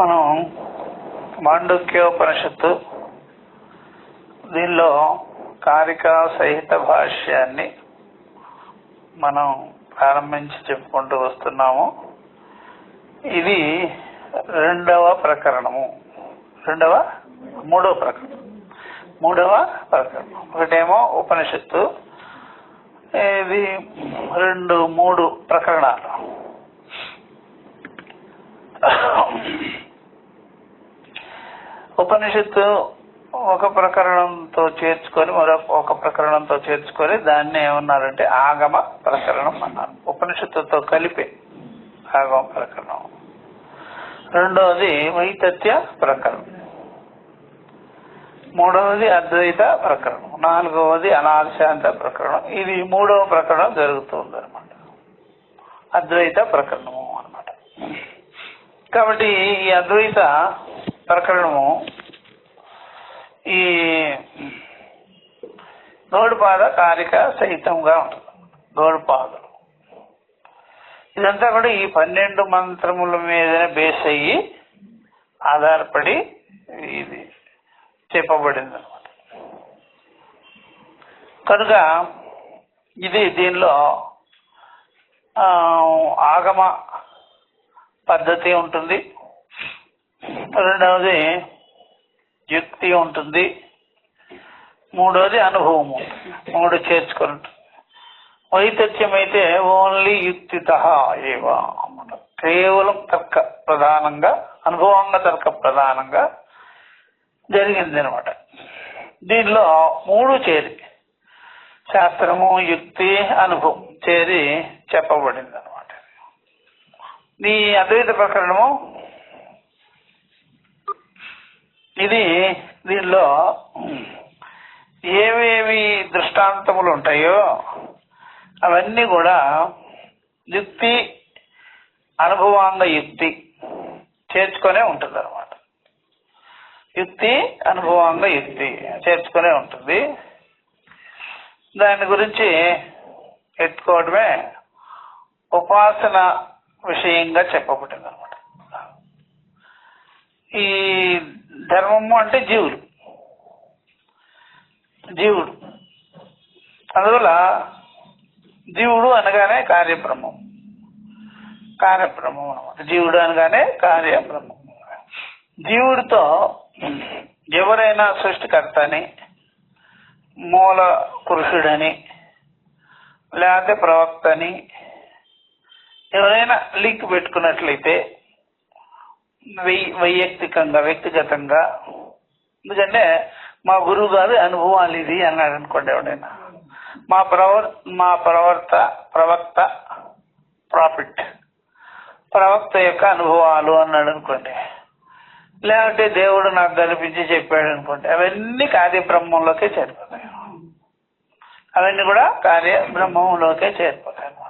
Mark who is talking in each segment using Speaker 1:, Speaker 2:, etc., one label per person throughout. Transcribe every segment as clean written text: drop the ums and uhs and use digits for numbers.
Speaker 1: మనం మాండుక్యోపనిషత్తు దీనిలో కారికా సహిత భాష్యాన్ని మనం ప్రారంభించి చెప్పుకుంటూ వస్తున్నాము. ఇది మూడవ ప్రకరణం. ఒకటేమో ఉపనిషత్తు, ఇది 3 ప్రకరణాలు. ఉపనిషత్తు ఒక ప్రకరణంతో చేర్చుకొని మరొక ప్రకరణంతో చేర్చుకొని దాన్ని ఏమన్నారంటే ఆగమ ప్రకరణం అన్నారు. ఉపనిషత్తుతో కలిపి ఆగమ ప్రకరణం. రెండవది వైతత్య ప్రకరణం, మూడవది అద్వైత ప్రకరణం, నాలుగవది అనాదిశాంత ప్రకరణం. ఇది 3వ ప్రకరణం జరుగుతుంది అనమాట, అద్వైత ప్రకరణము అనమాట. కాబట్టి ఈ అద్వైత ప్రకరణము ఈ గౌడపాద కారిక సహితంగా ఉంటుంది. గౌడపాదలు ఇదంతా కూడా ఈ 12 మంత్రముల మీద బేస్ అయ్యి ఆధారపడి ఇది చెప్పబడింది అనమాట. కనుక ఇది దీనిలో ఆగమ పద్ధతి ఉంటుంది, రెండవది యుక్తి ఉంటుంది, మూడవది అనుభవము. 3 చేర్చుకొని ఉంటుంది. వైతథ్యం అయితే ఓన్లీ యుక్తిత ఏవ, కేవలం తర్క ప్రధానంగా, అనుభవంగా తర్క ప్రధానంగా జరిగింది అనమాట. దీనిలో 3 చేరి శాస్త్రము, యుక్తి, అనుభవం చేరి చెప్పబడింది అనమాట. ఈ అద్వైత ప్రకరణము ఇది దీనిలో ఏవేవి దృష్టాంతములు ఉంటాయో అవన్నీ కూడా యుక్తి, అనుభవాంగ యుక్తి చేర్చుకొనే ఉంటుంది అనమాట. యుక్తి, అనుభవాంగ యుక్తి చేర్చుకొనే ఉంటుంది. దాని గురించి ఎత్తుకోవడమే ఉపాసన విషయంగా చెప్పబడింది అనమాట. ఈ ధర్మము అంటే జీవుడు. అందువల్ల జీవుడు అనగానే కార్యబ్రహ్మం అనమాట. జీవుడు అనగానే కార్యబ్రహ్మం. జీవుడితో ఎవరైనా సృష్టికర్తని, మూల పురుషుడని, లేకపోతే ప్రవక్తని ఎవరైనా లింక్ పెట్టుకున్నట్లయితే వైయక్తికంగా, వ్యక్తిగతంగా, ఎందుకంటే మా గురువు గారు అనుభవాలు ఇది అన్నాడు అనుకోండి. ఎవడైనా మా ప్రవక్త ప్రవక్త యొక్క అనుభవాలు అన్నాడు అనుకోండి, లేకపోతే దేవుడు నాకు కనిపించి చెప్పాడు అనుకోండి, అవన్నీ కార్యబ్రహ్మంలోకే చేరిపోతాయి. అవన్నీ కూడా కార్యబ్రహ్మంలోకే చేరిపోతాయి అన్నమాట.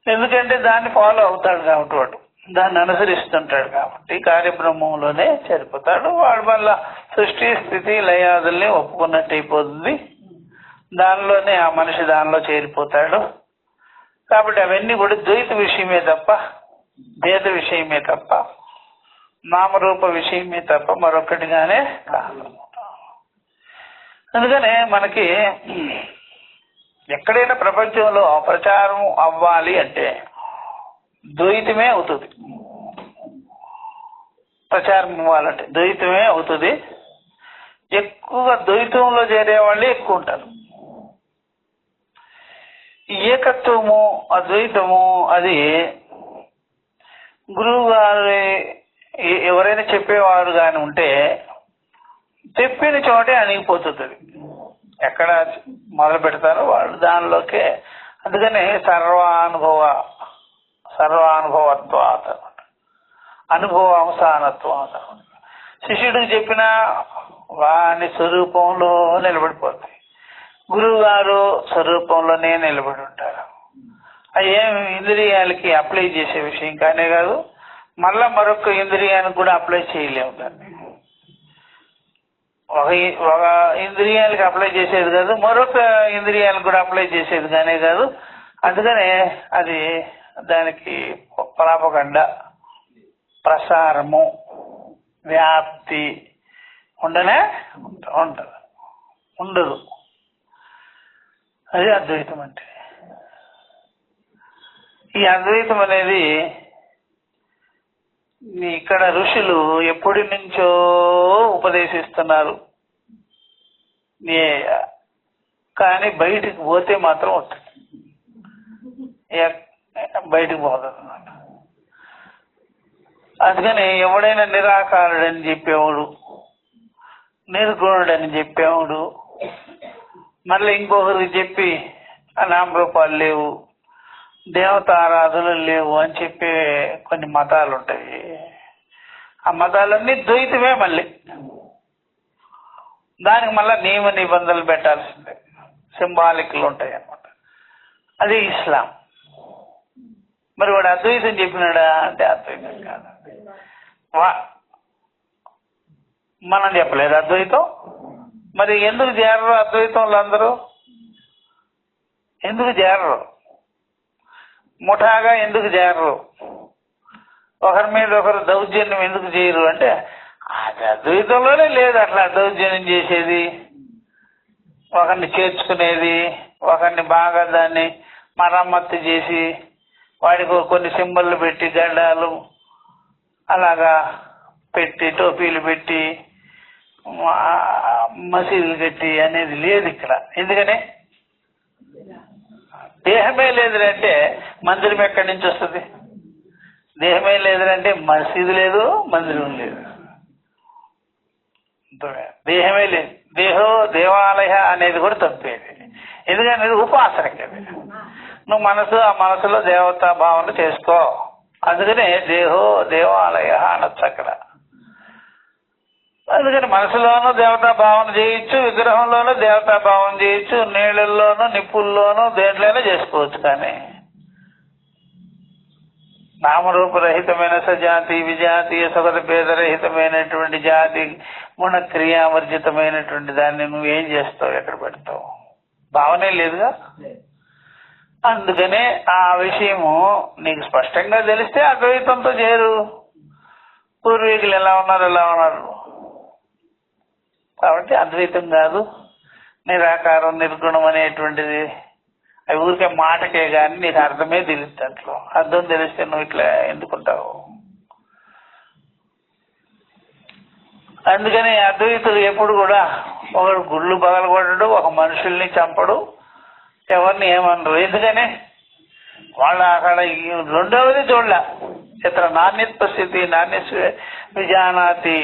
Speaker 1: ఎందుకంటే దాన్ని ఫాలో అవుతాడు కాబట్టి, వాడు దాన్ని అనుసరిస్తుంటాడు కాబట్టి కార్యబ్రహ్మంలోనే చేరిపోతాడు. వాడు వల్ల సృష్టి, స్థితి, లయాదుల్ని ఒప్పుకున్నట్టు అయిపోతుంది. దానిలోనే ఆ మనిషి దానిలో చేరిపోతాడు. కాబట్టి అవన్నీ కూడా ద్వైత విషయమే తప్ప, భేద విషయమే తప్ప, నామరూప విషయమే తప్ప మరొకటిగానే కాదు. అందుకనే మనకి ఎక్కడైనా ప్రపంచంలో ప్రచారం అవ్వాలి అంటే ద్వైతమే అవుతుంది. ప్రచారం ఇవ్వాలంటే ద్వైతమే అవుతుంది. ఎక్కువగా ద్వైతంలో చేరే వాళ్ళే ఎక్కువ ఉంటారు. ఏకత్వము, అద్వైతము అది గురువు గారు ఎవరైనా చెప్పేవారు కానీ ఉంటే చెప్పిన చోటే అణిగిపోతుంది. ఎక్కడ మొదలు పెడతారో వాళ్ళు దానిలోకే. అందుకని సర్వానుభవత్వాత్, అనుభవాంశానత్వాత్. శిష్యుడికి చెప్పిన వాని స్వరూపంలో నిలబడిపోతాయి. గురువు గారు స్వరూపంలోనే నిలబడి ఉంటారు. అది ఏమి ఇంద్రియాలకి అప్లై చేసే విషయం కానే కాదు. మళ్ళా మరొక ఇంద్రియానికి కూడా అప్లై చేయలేము దాన్ని. ఒక ఇంద్రియాలకు అప్లై చేసేది కాదు, మరొక ఇంద్రియాలకు కూడా అప్లై చేసేది కానే కాదు. అందుకనే అది దానికి ప్రాపగండ ప్రసారము, వ్యాప్తి ఉండనే ఉండదు. అది అద్వైతం అంటే. ఈ అద్వైతం అనేది ఇక్కడ ఋషులు ఎప్పటి నుంచో ఉపదేశిస్తున్నారు, కానీ బయటికి పోతే మాత్రం వస్తుంది, బయటికి పోతుంది. అందుకని ఎవడైనా నిరాకారుడని చెప్పేవాడు, నిర్గుణుడని చెప్పేవాడు, మళ్ళీ ఇంకొకరికి చెప్పి నామరూపాలు లేవు, దేవతారాధనలు లేవు అని చెప్పే కొన్ని మతాలు ఉంటాయి. ఆ మతాలన్నీ ద్వైతమే. మళ్ళీ దానికి మళ్ళీ నియమ నిబంధనలు పెట్టాల్సిందే, సింబాలిక్లు ఉంటాయి అన్నమాట. అది ఇస్లాం. మరి వాడు అద్వైతం చెప్పినాడా అంటే అద్వైతం కాదు. మనం చెప్పలేదు అద్వైతం. మరి ఎందుకు చేరరు అద్వైతంలో అందరూ? ఎందుకు చేరరు? ముఠాగా ఎందుకు చేరరు? ఒకరి మీద ఒకరు దౌర్జన్యం ఎందుకు చేయరు అంటే అది అద్వైతంలోనే లేదు. అట్లా దౌర్జన్యం చేసేది, ఒకరిని చేర్చుకునేది, ఒకరిని బాగా దాన్ని మరమ్మత్తు చేసి వాడికి కొన్ని సింబళ్ళు పెట్టి, గడ్డాలు అలాగా పెట్టి, టోపీలు పెట్టి, మసీదులు కట్టి అనేది లేదు ఇక్కడ. ఎందుకని? దేహమే లేదంటే మందిరం ఎక్కడి నుంచి వస్తుంది? దేహమే లేదంటే మసీదు లేదు, మందిరం లేదు. దేహమే లేదు. దేవాలయ అనేది కూడా తప్పేది. ఎందుకంటే ఉపాసన కదా. నువ్వు ఆ మనసులో దేవతా భావన చేసుకో. అందుకనే దేవాలయ అనొచ్చు అక్కడ. అందుకని మనసులోనూ దేవతా భావన చేయొచ్చు, విగ్రహంలోనూ దేవతా భావన చేయొచ్చు, నీళ్ళల్లోనూ నిప్పుల్లోనూ దేంట్లోనే చేసుకోవచ్చు. కానీ నామరూపరహితమైన సజాతి, విజాతీయ, సగత భేదరహితమైనటువంటి జాతి, గుణక్రియావర్జితమైనటువంటి దాన్ని నువ్వేం చేస్తావు? ఎక్కడ పెడతావు? భావనే లేదుగా. అందుకనే ఆ విషయము నీకు స్పష్టంగా తెలిస్తే అద్వైతంతో చేరు. పూర్వీకులు ఎలా ఉన్నారు. కాబట్టి అద్వైతం కాదు, నిరాకారం, నిర్గుణం అనేటువంటిది అవి ఊరికే మాటకే కానీ నీకు అర్థమే తెలియదు. దాంట్లో అర్థం తెలిస్తే నువ్వు ఇట్లా ఎందుకుంటావు? అందుకని అద్వైతులు ఎప్పుడు కూడా ఒకడు గుళ్ళు పగలగొట్టడు, ఒక మనుషుల్ని చంపడు, ఎవరిని ఏమనరు. ఎందుకని? వాళ్ళ అక్కడ రెండవది చూడలే. ఇతర నాణ్యత స్థితి, నాణ్య విజానాతి,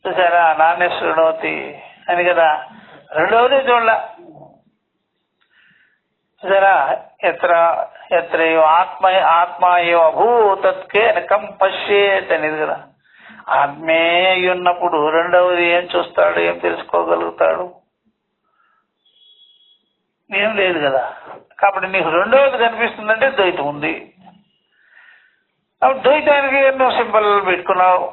Speaker 1: చూసారా, నాణ్య శృణోతి అని కదా. రెండవది చూడలే. చూసారా, ఎత్ర ఆత్మయో అభూతత్కే నకం పశ్యేత్ అనేది కదా. ఆత్మే ఉన్నప్పుడు రెండవది ఏం చూస్తాడు, ఏం తెలుసుకోగలుగుతాడు? ఏం లేదు కదా. కాబట్టి నీకు రెండవది కనిపిస్తుందంటే ద్వైతం ఉంది. అప్పుడు ద్వైతానికి ఎన్నో సింబల్ పెట్టుకున్నావు,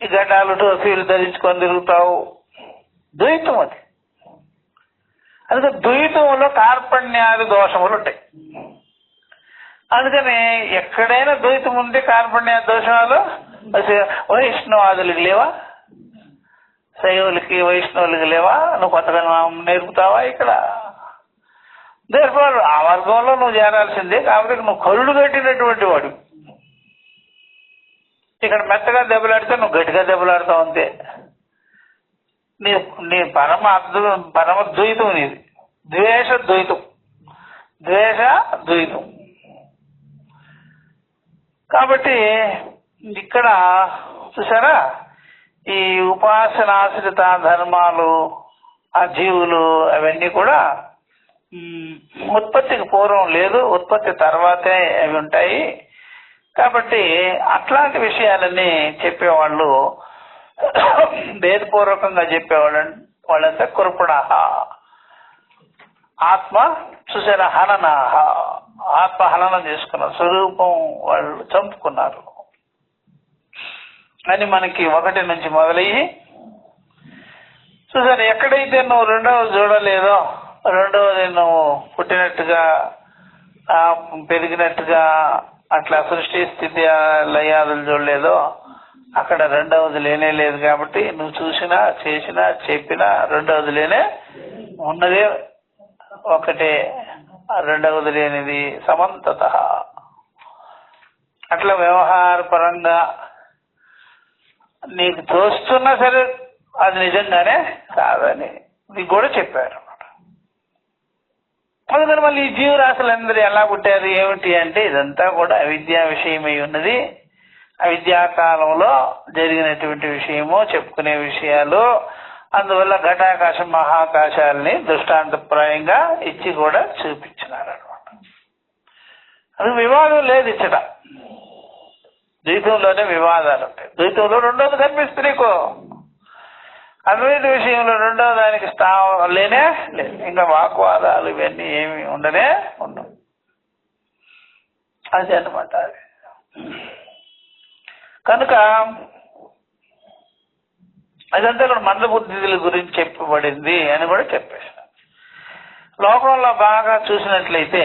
Speaker 1: ఈ గడ్డాలు టోపీలు ధరించుకొని తిరుగుతావు. ద్వైతం అది. అందుకే ద్వైతంలో కార్పణ్యాది దోషములు ఉంటాయి. అందుకని ఎక్కడైనా ద్వైతం ఉంటే కార్పణ్యాది దోషాలు వైష్ణవాదులకి లేవా? శైవులకి వైష్ణవులకి లేవా? నువ్వు కొత్తగా నేర్పుతావా ఇక్కడ? దేనిఫోర్ ఆ వర్గంలో నువ్వు చేరాల్సిందే. కాబట్టి నువ్వు కరుడు కట్టినటువంటి వాడు. ఇక్కడ మెత్తగా దెబ్బలాడితే నువ్వు గట్టిగా దెబ్బలాడతావు అంతే. నీ పరమ ద్వైతం నీది. ద్వేష ద్వైతం. కాబట్టి ఇక్కడ చూసారా, ఈ ఉపాసనాశ్రిత ధర్మాలు, ఆ జీవులు, అవన్నీ కూడా ఉత్పత్తికి పూర్వం లేదు, ఉత్పత్తి తర్వాతే అవి ఉంటాయి. కాబట్టి అట్లాంటి విషయాలన్నీ చెప్పేవాళ్ళు, భేదపూర్వకంగా వాళ్ళంతా కృపణ ఆత్మ చూసారా, హననాహ, ఆత్మ హననం చేసుకున్నారు, స్వరూపం వాళ్ళు చంపుకున్నారు అని మనకి 1 నుంచి మొదలయ్యి చూసారు. ఎక్కడైతే నువ్వు రెండవది చూడలేదో, రెండవది నువ్వు పుట్టినట్టుగా, పెరిగినట్టుగా, అట్లా సృష్టి స్థితి లయాదులు చూడలేదో అక్కడ రెండవది లేనే లేదు. కాబట్టి నువ్వు చూసినా చేసినా చెప్పినా రెండవది లేనే ఉన్నదే ఒకటే, రెండవది లేనిది సమంతత. అట్లా వ్యవహార పరంగా నీకు తోస్తున్నా సరే అది నిజంగానే కాదని నీకు కూడా చెప్పారు అన్నమాట. అందుకని మళ్ళీ ఈ జీవరాశులందరూ ఎలా పుట్టారు ఏమిటి అంటే ఇదంతా కూడా అవిద్యా విషయమై ఉన్నది. అవిద్యాకాలంలో జరిగినటువంటి విషయము, చెప్పుకునే విషయాలు. అందువల్ల ఘటాకాశం మహాకాశాలని దృష్టాంతప్రాయంగా ఇచ్చి కూడా చూపించినారు అనమాట. అది వివాదం లేదు ఇచ్చట. ద్వైతంలోనే వివాదాలు ఉంటాయి. ద్వైతంలో రెండోది కనిపిస్తుంది నీకు, అద్వైత విషయంలో రెండో దానికి స్థానం లేనే లేదు. ఇంకా వాక్వాదాలు ఇవన్నీ ఏమి ఉండనే ఉండవు. అది అనమాట. అది కనుక అదంతా కూడా మందబుద్ధుల గురించి చెప్పబడింది అని కూడా చెప్పేసిన. లోకంలో బాగా చూసినట్లయితే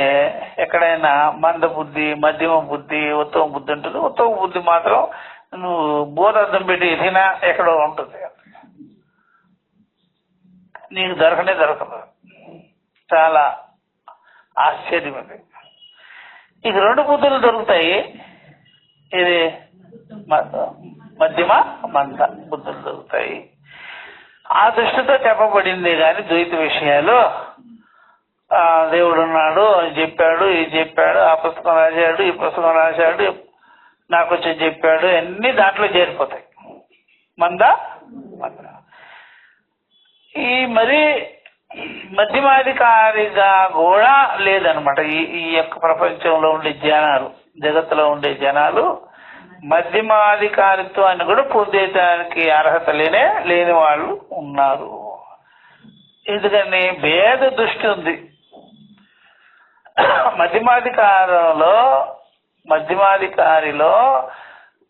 Speaker 1: ఎక్కడైనా మందబుద్ధి, మధ్యమ బుద్ధి, ఉత్తమ బుద్ధి ఉంటుంది. ఉత్తమ బుద్ధి మాత్రం నువ్వు బోధర్థం పెట్టి తినా ఎక్కడో ఉంటుంది, నీకు దొరకనే దొరకదు. చాలా ఆశ్చర్యం అది. ఇక రెండు బుద్ధులు దొరుకుతాయి. ఇది మధ్యమ మంద బుద్ధులు దొరుకుతాయి. ఆ దృష్టితో చెప్పబడింది కానీ ద్వైత విషయాలు దేవుడు ఉన్నాడు అని చెప్పాడు, ఇది చెప్పాడు, ఆ పుస్తకం రాశాడు, ఈ పుస్తకం రాశాడు, నాకు వచ్చి చెప్పాడు, అన్ని దాంట్లో చేరిపోతాయి. మంద ఈ మరి మధ్యమాధికారిగా కూడా లేదనమాట. ఈ యొక్క ప్రపంచంలో ఉండే జనాలు, జగత్తులో ఉండే జనాలు మధ్యమాధికారిత్వాన్ని కూడా పొందేటానికి అర్హత లేని వాళ్ళు ఉన్నారు. ఎందుకని భేద దృష్టి ఉంది మధ్యమాధికారిలో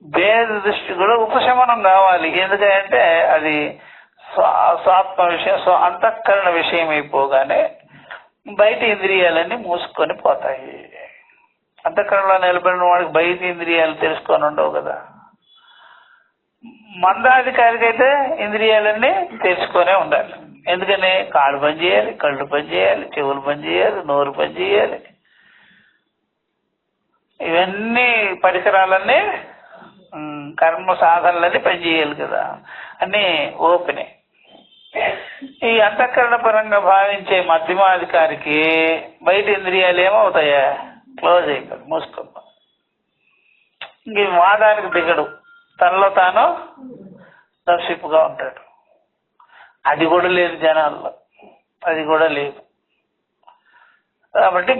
Speaker 1: భేద దృష్టి కూడా ఉపశమనం కావాలి. ఎందుకంటే అది స్వాత్మ విషయం, అంతఃకరణ విషయం అయిపోగానే బయట ఇంద్రియాలన్నీ మూసుకొని పోతాయి. అంతఃకరణలో నిలబడిన వాడికి బయట ఇంద్రియాలు తెలుసుకొని ఉండవు కదా. మందాధికారికి అయితే ఇంద్రియాలన్నీ తెలుసుకొనే ఉండాలి. ఎందుకని కాళ్ళు పని చేయాలి, కళ్ళు పని చేయాలి, చెవులు పని చేయాలి, నోరు పని చేయాలి. ఇవన్నీ పరికరాలన్నీ కర్మ సాధనలన్నీ పనిచేయాలి కదా, అన్నీ ఓపెనే. ఈ అంతఃకరణ పరంగా భావించే మధ్యమాధికారికి బయట ఇంద్రియాలు ఏమవుతాయా? క్లోజ్ అయిపోయి మూసుకో. ఇంక వాదానికి దిగడు, తనలో తాను దర్శిపుగా ఉంటాడు. అది కూడా లేదు జనాల్లో, అది కూడా లేదు. కాబట్టి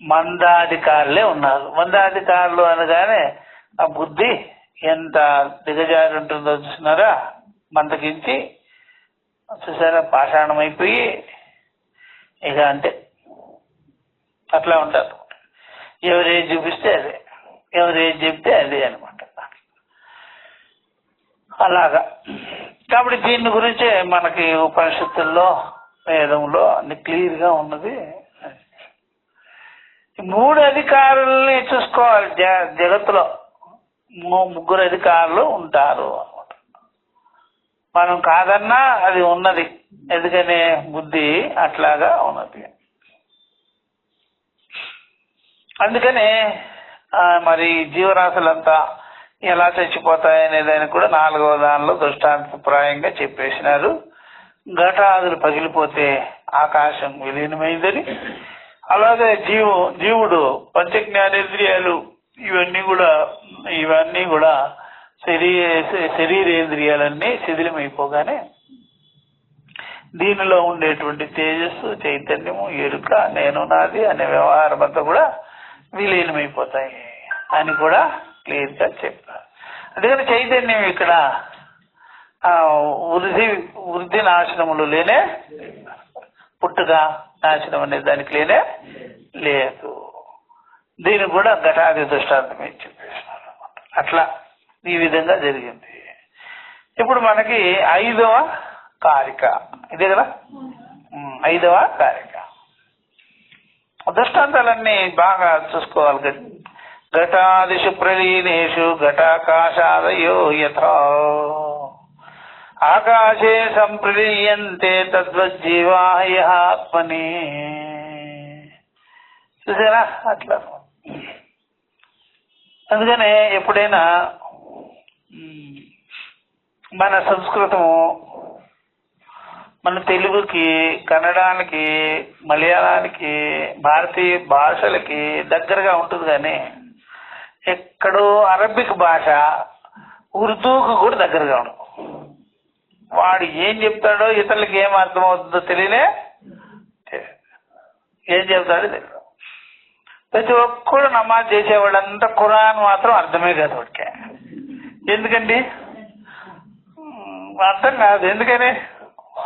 Speaker 1: మందాధికారులే ఉన్నారు. మందాధికారులు అనగానే ఆ బుద్ధి ఎంత దిగజారి ఉంటుందో చూసినారా? మందకించి చూసారా, పాషాణం అయిపోయి ఇక అంటే అట్లా ఉంటారు. ఎవరేం చూపిస్తే అదే, ఎవరేం చెప్తే అదే అనమాట. అలాగా. కాబట్టి దీని గురించే మనకి ఉపనిషత్తుల్లో, వేదంలో అన్ని క్లియర్గా ఉన్నది. మూడు అధికారుల్ని చూసుకోవాలి. జగత్తులో ముగ్గురు అధికారులు ఉంటారు అనమాట. మనం కాదన్నా అది ఉన్నది. ఎందుకనే బుద్ధి అట్లాగా ఉన్నది. అందుకని మరి జీవరాశులంతా ఎలా చచ్చిపోతాయనే దానికి కూడా 4వ దానిలో దృష్టాంతప్రాయంగా చెప్పేసినారు. ఘటాదులు పగిలిపోతే ఆకాశం విలీనమైందని, అలాగే జీవుడు పంచజ్ఞానేంద్రియాలు ఇవన్నీ కూడా శరీరేంద్రియాలన్నీ శిథిలమైపోగానే దీనిలో ఉండేటువంటి తేజస్సు, చైతన్యము, ఎరుక, నేను నాది అనే వ్యవహారం అంతా కూడా విలీనమైపోతాయి అని కూడా క్లియర్గా చెప్పారు. అందుకని చైతన్యం ఇక్కడ వృద్ధి నాశనములు లేనే, పుట్టుక నాశనం అనే దానికి లేనే లేదు. దీనికి కూడా ఘటాది దృష్టాంతం చెప్పేసినారు అనమాట. అట్లా ఈ విధంగా జరిగింది. ఇప్పుడు మనకి 5వ కారిక ఇదే కదా, 5వ కారిక. దృష్టాంతాలన్నీ బాగా చూసుకోవాలి కదా. ఘటాదిషు ప్రలీనేషు ఘటాకాశాదయో యథా ఆకాశే సంప్రలీయంతే తద్వజ్జీవా యః ఆత్మని. చూసారా అట్లా. అందుకనే ఎప్పుడైనా మన సంస్కృతము మన తెలుగుకి, కన్నడానికి, మలయాళానికి, భారతీయ భాషలకి దగ్గరగా ఉంటుంది. కానీ ఎక్కడో అరబిక్ భాష ఉర్దూకు కూడా దగ్గరగా ఉండదు. వాడు ఏం చెప్తాడో ఇతరులకి ఏం అర్థమవుతుందో తెలియలే, ఏం చెప్తాడో తెలియదు. ప్రతి ఒక్కడు నమాజ్ చేసేవాళ్ళంతా ఖురాన్ మాత్రం అర్థమే కాదు వాడికి. ఎందుకండి అర్థం కాదు. ఎందుకని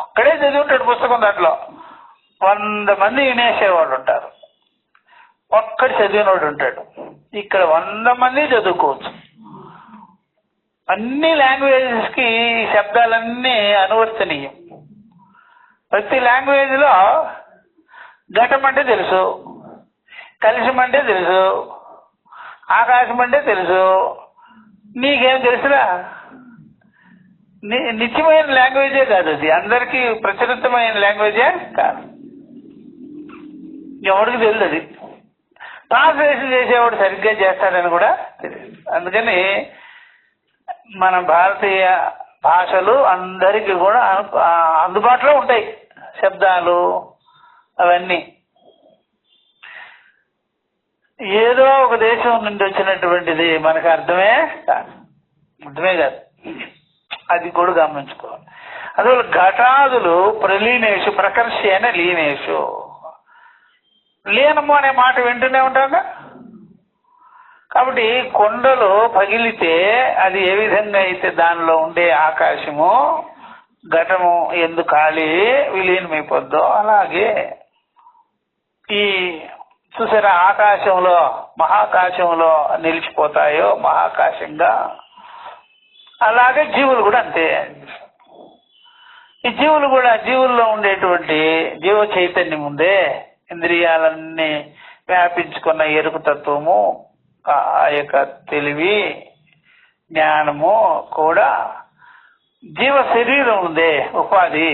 Speaker 1: ఒక్కడే చదివి ఉంటాడు పుస్తకం, దాంట్లో 100 మంది వినేసేవాడు ఉంటారు, ఒక్కడు చదివినోడు ఉంటాడు. ఇక్కడ 100 మంది చదువుకోవచ్చు. అన్ని లాంగ్వేజెస్ కి ఈ శబ్దాలన్నీ అనువర్తనీయం. ప్రతి లాంగ్వేజ్ లో ఘటం అంటే తెలుసు, కలిసం అంటే తెలుసు, ఆకాశం అంటే తెలుసు. నీకేం తెలుసురా? నిత్యమైన లాంగ్వేజే కాదు అది, అందరికీ ప్రచలితమైన లాంగ్వేజే కాదు. ఎవరికి తెలియదు అది. ట్రాన్స్లేషన్ చేసేవాడు సరిగ్గా చేస్తాడని కూడా తెలియదు. అందుకని మన భారతీయ భాషలు అందరికీ కూడా అందుబాటులో ఉంటాయి, శబ్దాలు అవన్నీ. ఏదో ఒక దేశం నుండి వచ్చినటువంటిది మనకు అర్థమే కాదు. అది కూడా గమనించుకోవాలి. అందువల్ల ఘటాదులు ప్రలీనేషు ప్రకర్షేణ లీనేషు. లీనము అనే మాట వింటూనే ఉంటాగా. కాబట్టి కొండలు పగిలితే అది ఏ విధంగా అయితే దానిలో ఉండే ఆకాశము ఘటము ఎందు ఖాళీ విలీనమైపోద్దో అలాగే ఈ చూసారా ఆకాశంలో మహాకాశంలో నిలిచిపోతాయో మహాకాశంగా, అలాగే జీవులు కూడా అంతే. ఈ జీవులు కూడా జీవుల్లో ఉండేటువంటి జీవ చైతన్యం ఉందే, ఇంద్రియాలన్నీ వ్యాపించుకున్న ఎరుకు తత్వము, ఆ యొక్క తెలివి, జ్ఞానము కూడా జీవ శరీరం ఉందే, ఉపాధి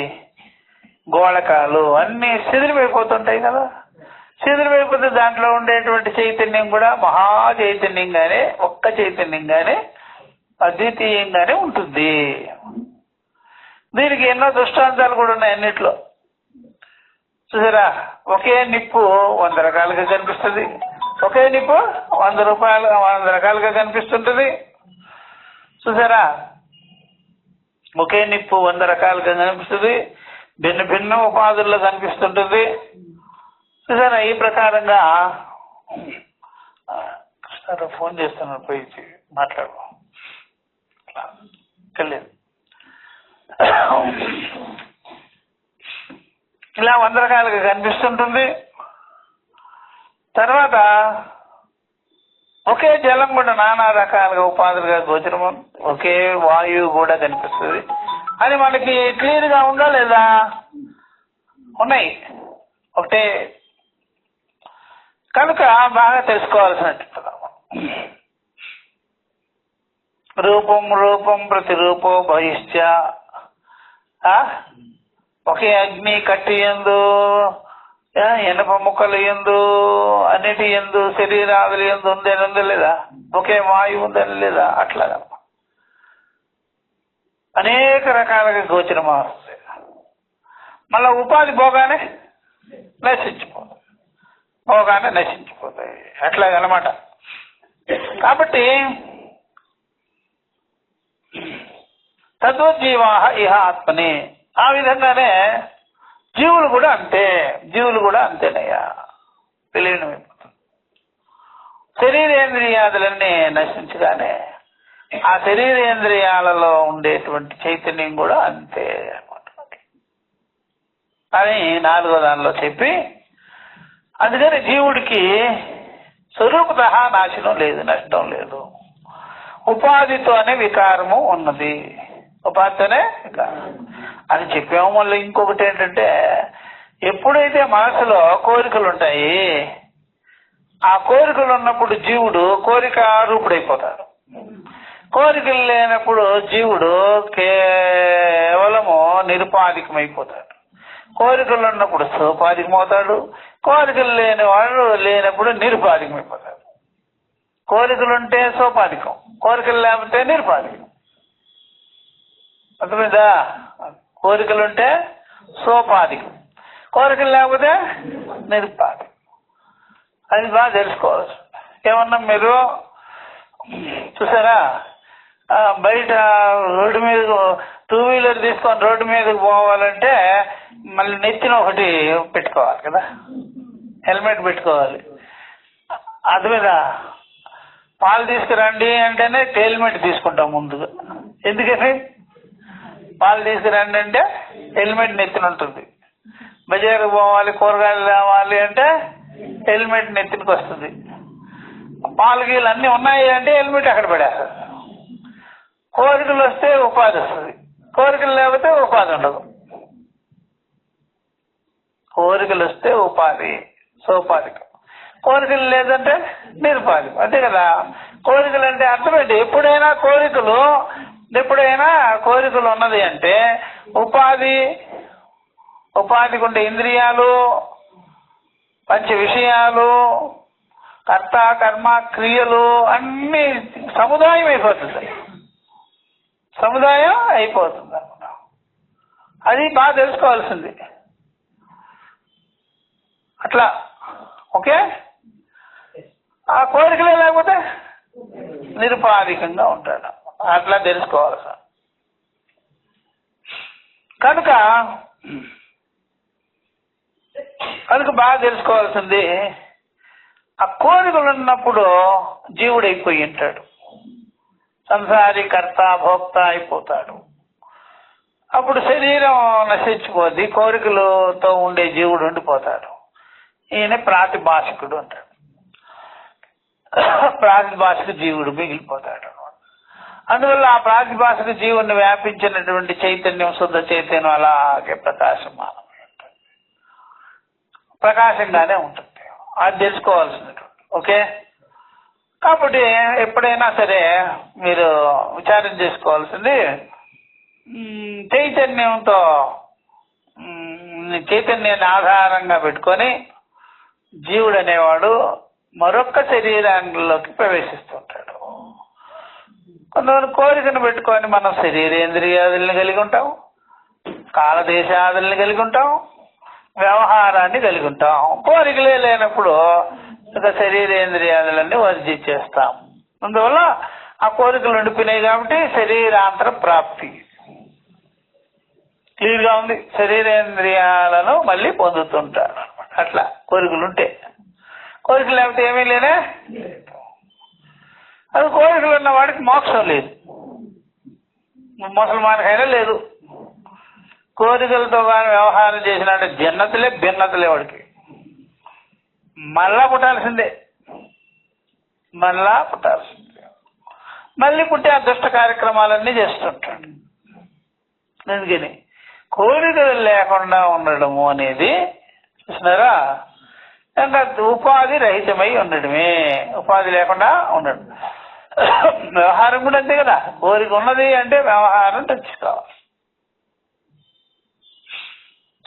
Speaker 1: గోళకాలు అన్నీ శిథిలమైపోతుంటాయి కదా. శిథిలమైపోతే దాంట్లో ఉండేటువంటి చైతన్యం కూడా మహా చైతన్యంగానే, ఒక్క చైతన్యంగానే, అద్వితీయంగానే ఉంటుంది. దీనికి ఎన్నో దృష్టాంతాలు కూడా ఉన్నాయి అన్నిట్లో. చూసారా, ఒకే నిప్పు 100 రకాలుగా కనిపిస్తుంది, ఒకే నిప్పు 100 రకాలుగా కనిపిస్తుంటుంది. చూసారా, ఒకే నిప్పు 100 రకాలుగా కనిపిస్తుంది, భిన్న భిన్న ఉపాధుల్లో కనిపిస్తుంటుంది. చూసారా, ఈ ప్రకారంగా ఫోన్ చేస్తున్నాను, పోయి మాట్లాడు తెలియదు. ఇలా 100 రకాలుగా కనిపిస్తుంటుంది. తర్వాత ఒకే జలం కూడా నానా రకాలుగా ఉపాధులుగా గోచరం, ఒకే వాయువు కూడా కనిపిస్తుంది. అది మనకి క్లియర్గా ఉందా లేదా? ఉన్నాయి, ఒకటే. కనుక బాగా తెలుసుకోవాల్సినట్టు రూపం ప్రతిరూపో బహిశ్చ. ఒకే అగ్ని కట్టి ఎందు, ఎనప ముక్కలు ఎందు, అన్నిటి ఎందు, శరీరాదులు ఎందు ఉందని ఉందా లేదా? ఒకే వాయువు ఉందని లేదా? అట్లాగా అనేక రకాలుగా గోచరమా వస్తుంది. మళ్ళా ఉపాధి భోగానే నశించిపోతాయి అట్లాగనమాట. కాబట్టి తద్వజ్జీవా ఇహ ఆత్మని. ఆ విధంగానే జీవులు కూడా అంతేనయ్యా, విలీనమైపోతుంది. శరీరేంద్రియాదులన్నీ నశించగానే ఆ శరీరేంద్రియాలలో ఉండేటువంటి చైతన్యం కూడా అంతే అన్నమాట అని 4వ దానిలో చెప్పి, అందుకని జీవుడికి స్వరూపత నాశనం లేదు, నష్టం లేదు. ఉపాధితోనే వికారము ఉన్నది, ఉపాధితోనే వికారం అని చెప్పాము. మళ్ళీ ఇంకొకటి ఏంటంటే, ఎప్పుడైతే మనసులో కోరికలు ఉంటాయి, ఆ కోరికలు ఉన్నప్పుడు జీవుడు కోరిక రూపుడైపోతాడు. కోరికలు లేనప్పుడు జీవుడు కేవలము నిరుపాధికమైపోతాడు. కోరికలు ఉన్నప్పుడు సోపాధికమవుతాడు. కోరికలు లేనివాడు లేనప్పుడు నిరుపాధికమైపోతాడు. కోరికలుంటే సోపాధికం, కోరికలు లేకపోతే నిరుపాధికం. అర్థమైందా? కోరికలుంటే సోపాధికం, కోరికలు లేకపోతే నిరుపాధికం. అది బాగా తెలుసుకోవచ్చు. ఏమన్నా మీరు చూసారా, బయట రోడ్డు మీద 2 వీలర్ తీసుకొని రోడ్డు మీదకి పోవాలంటే మళ్ళీ నెత్తిన ఒకటి పెట్టుకోవాలి కదా, హెల్మెట్ పెట్టుకోవాలి. అర్థమైందా? పాలు తీసుకురండి అంటేనే హెల్మెట్ తీసుకుంటాం ముందుగా. ఎందుకని? పాలు తీసుకురండి అంటే హెల్మెట్ నెత్తిన ఉంటుంది. బజారుకు పోవాలి, కూరగాయలు తేవాలి అంటే హెల్మెట్ నెత్తినకి వస్తుంది. పాలు గీలు అన్నీ ఉన్నాయి అంటే హెల్మెట్ అక్కడ పడేస్తుంది. కోరికలు వస్తే ఉపాధి వస్తుంది, కోరికలు లేకపోతే ఉపాధి ఉండదు. కోరికలు వస్తే ఉపాధి సోపాధికం, కోరికలు లేదంటే నిరుపాధికం. అంతే కదా? కోరికలు అంటే అర్థమేంటి? ఎప్పుడైనా కోరికలు ఉన్నది అంటే ఉపాధికి ఉండే ఇంద్రియాలు, పంచ విషయాలు, కర్త కర్మ క్రియలు అన్నీ సముదాయం అయిపోతుంది అన్నమాట. అది బాగా తెలుసుకోవాల్సింది. అట్లా ఓకే. ఆ కోరికలే లేకపోతే నిరుపాధికంగా ఉంటాడు. అట్లా తెలుసుకోవాలి సార్. కనుక బాగా తెలుసుకోవాల్సింది, ఆ కోరికలు ఉన్నప్పుడు జీవుడు అయిపోయి ఉంటాడు, సంసారి కర్త భోక్త అయిపోతాడు. అప్పుడు శరీరం నశించిపోద్ది, కోరికలతో ఉండే జీవుడు ఉండిపోతాడు. ఈయన ప్రాతిభాషికుడు అంటాడు. ప్రాతిభాషిక జీవుడు మిగిలిపోతాడు. అందువల్ల ఆ ప్రాతిభాషిక జీవుని వ్యాపించినటువంటి చైతన్యం, శుద్ధ చైతన్యం అలాగే ప్రకాశంగానే ఉంటుంది. అది తెలుసుకోవాల్సినటువంటి. ఓకే. కాబట్టి ఎప్పుడైనా సరే మీరు విచారం చేసుకోవాల్సింది, చైతన్యాన్ని ఆధారంగా పెట్టుకొని జీవుడు అనేవాడు మరొక శరీరాల్లోకి ప్రవేశిస్తుంటాడు. కొంతమంది కోరికను పెట్టుకొని మనం శరీరేంద్రియాదుల్ని కలిగి ఉంటాం, కాలదేశాదుల్ని కలిగి ఉంటాం, వ్యవహారాన్ని కలిగి ఉంటాం. కోరికలే లేనప్పుడు ఇక శరీరేంద్రియాదులన్నీ వర్జించేస్తాం. అందువల్ల ఆ కోరికలు ఉండిపోయినాయి కాబట్టి శరీరాంతర ప్రాప్తి క్లియర్గా ఉంది. శరీరేంద్రియాలను మళ్ళీ పొందుతుంటారు అనమాట. అట్లా కోరికలు ఉంటే. కోరికలు లేకపోతే ఏమీ లేనే. అది కోరికలు ఉన్న వాడికి మోక్షం లేదు, ముసల్మాన్కైనా లేదు. కోరికలతో కానీ వ్యవహారం చేసినట్టు భిన్నతలే వాడికి. మళ్ళా పుట్టాల్సిందే. మళ్ళీ పుట్టి ఆ దుష్ట కార్యక్రమాలన్నీ చేస్తుంటాడు. అందుకని కోరికలు లేకుండా ఉండడము అనేది చూసినారా, ఇంకా ఉపాధి రహితమై ఉండడమే. ఉపాధి లేకుండా ఉండడం. వ్యవహారం కూడా అంతే కదా. కోరిక ఉన్నది అంటే వ్యవహారం తెచ్చుకోవాలి.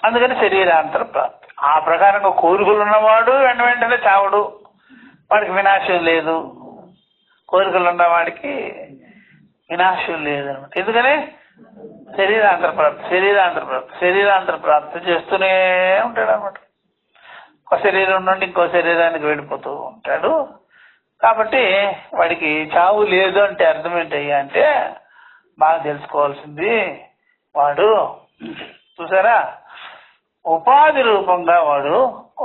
Speaker 1: అందుకని శరీరాంతర ప్రాప్తి. ఆ ప్రకారంగా కోరికలు ఉన్నవాడు వెంటనే చావడు, వాడికి వినాశం లేదు. కోరికలు ఉన్నవాడికి వినాశం లేదనమాట. ఎందుకని శరీరాంతర ప్రాప్తి చేస్తూనే ఉంటాడు అనమాట. ఒక శరీరం నుండి ఇంకో శరీరానికి వెళ్ళిపోతూ ఉంటాడు. కాబట్టి వాడికి చావు లేదు అంటే అర్థం ఏంటయ్యా అంటే, బాగా తెలుసుకోవాల్సింది, వాడు చూసారా ఉపాధి రూపంగా వాడు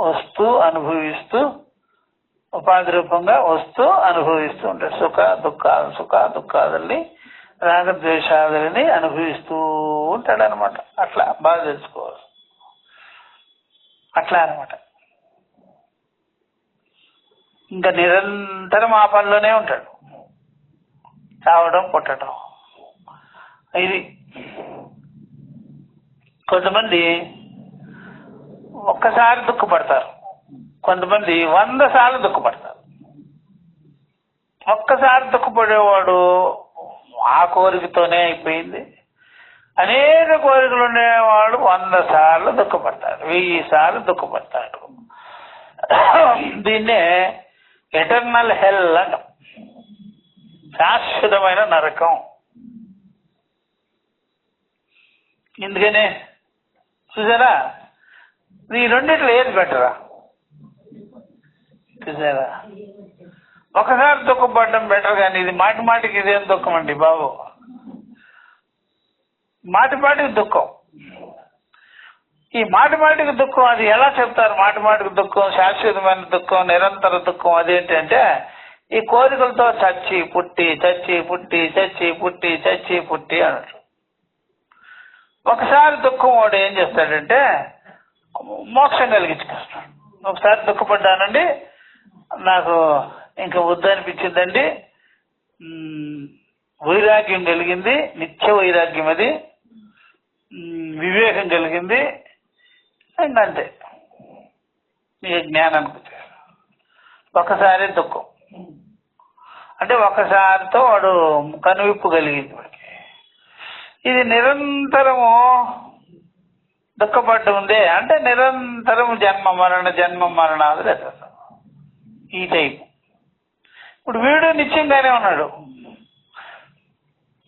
Speaker 1: వస్తూ అనుభవిస్తూ ఉంటాడు. సుఖ దుఃఖాలని రాగద్వేషాలని అనుభవిస్తూ ఉంటాడు అనమాట. అట్లా బాగా తెలుసుకోవాలి. అట్లా అనమాట. ఇంకా నిరంతరం ఆ పనిలోనే ఉంటాడు, చావడం పుట్టడం. ఇది కొంతమంది ఒక్కసారి దుఃఖపడతారు, కొంతమంది 100 సార్లు దుఃఖపడతారు. ఒక్కసారి దుఃఖపడేవాడు ఆ కోరికతోనే అయిపోయింది. అనేక కోరికలు ఉండేవాడు 100 సార్లు దుఃఖపడతాడు, 1000 సార్లు దుఃఖపడతాడు. దీన్నే ఎటర్నల్ హెల్ అంటాం, శాశ్వతమైన నరకం. ఎందుకని చూసారా, ఈ రెండిట్లో ఏది బెటరా? చూసారా, ఒకసారి దుఃఖపడడం బెటర్, కానీ ఇది మాటి మాటికి ఇదేం దుఃఖం అండి బాబు, మాటి మాటికి దుఃఖం. ఈ మాటి మాటికి దుఃఖం అది ఎలా చెప్తారు? మాటి మాటికి దుఃఖం, శాశ్వతమైన దుఃఖం, నిరంతర దుఃఖం. అదేంటంటే ఈ కోరికలతో చచ్చి పుట్టి చచ్చి పుట్టి చచ్చి పుట్టి చచ్చి పుట్టి అన్నట్టు. ఒకసారి దుఃఖం వాడు ఏం చేస్తాడంటే మోక్షం కలిగించుకొస్తాడు. ఒకసారి దుఃఖపడ్డానండి, నాకు ఇంకా వద్దనిపించిందండి, వైరాగ్యం కలిగింది, నిత్య వైరాగ్యం, అది వివేకం కలిగింది, అంతే మీకు జ్ఞానానికి వచ్చారు. ఒకసారి దుఃఖం అంటే ఒకసారితో వాడు కనువిప్పు కలిగింది వాడికి. ఇది నిరంతరము దుఃఖపడ్డ ఉందే అంటే నిరంతరం జన్మ మరణాలు ఎత్తారు ఈ టైపు. ఇప్పుడు వీడు నిత్యంగానే ఉన్నాడు,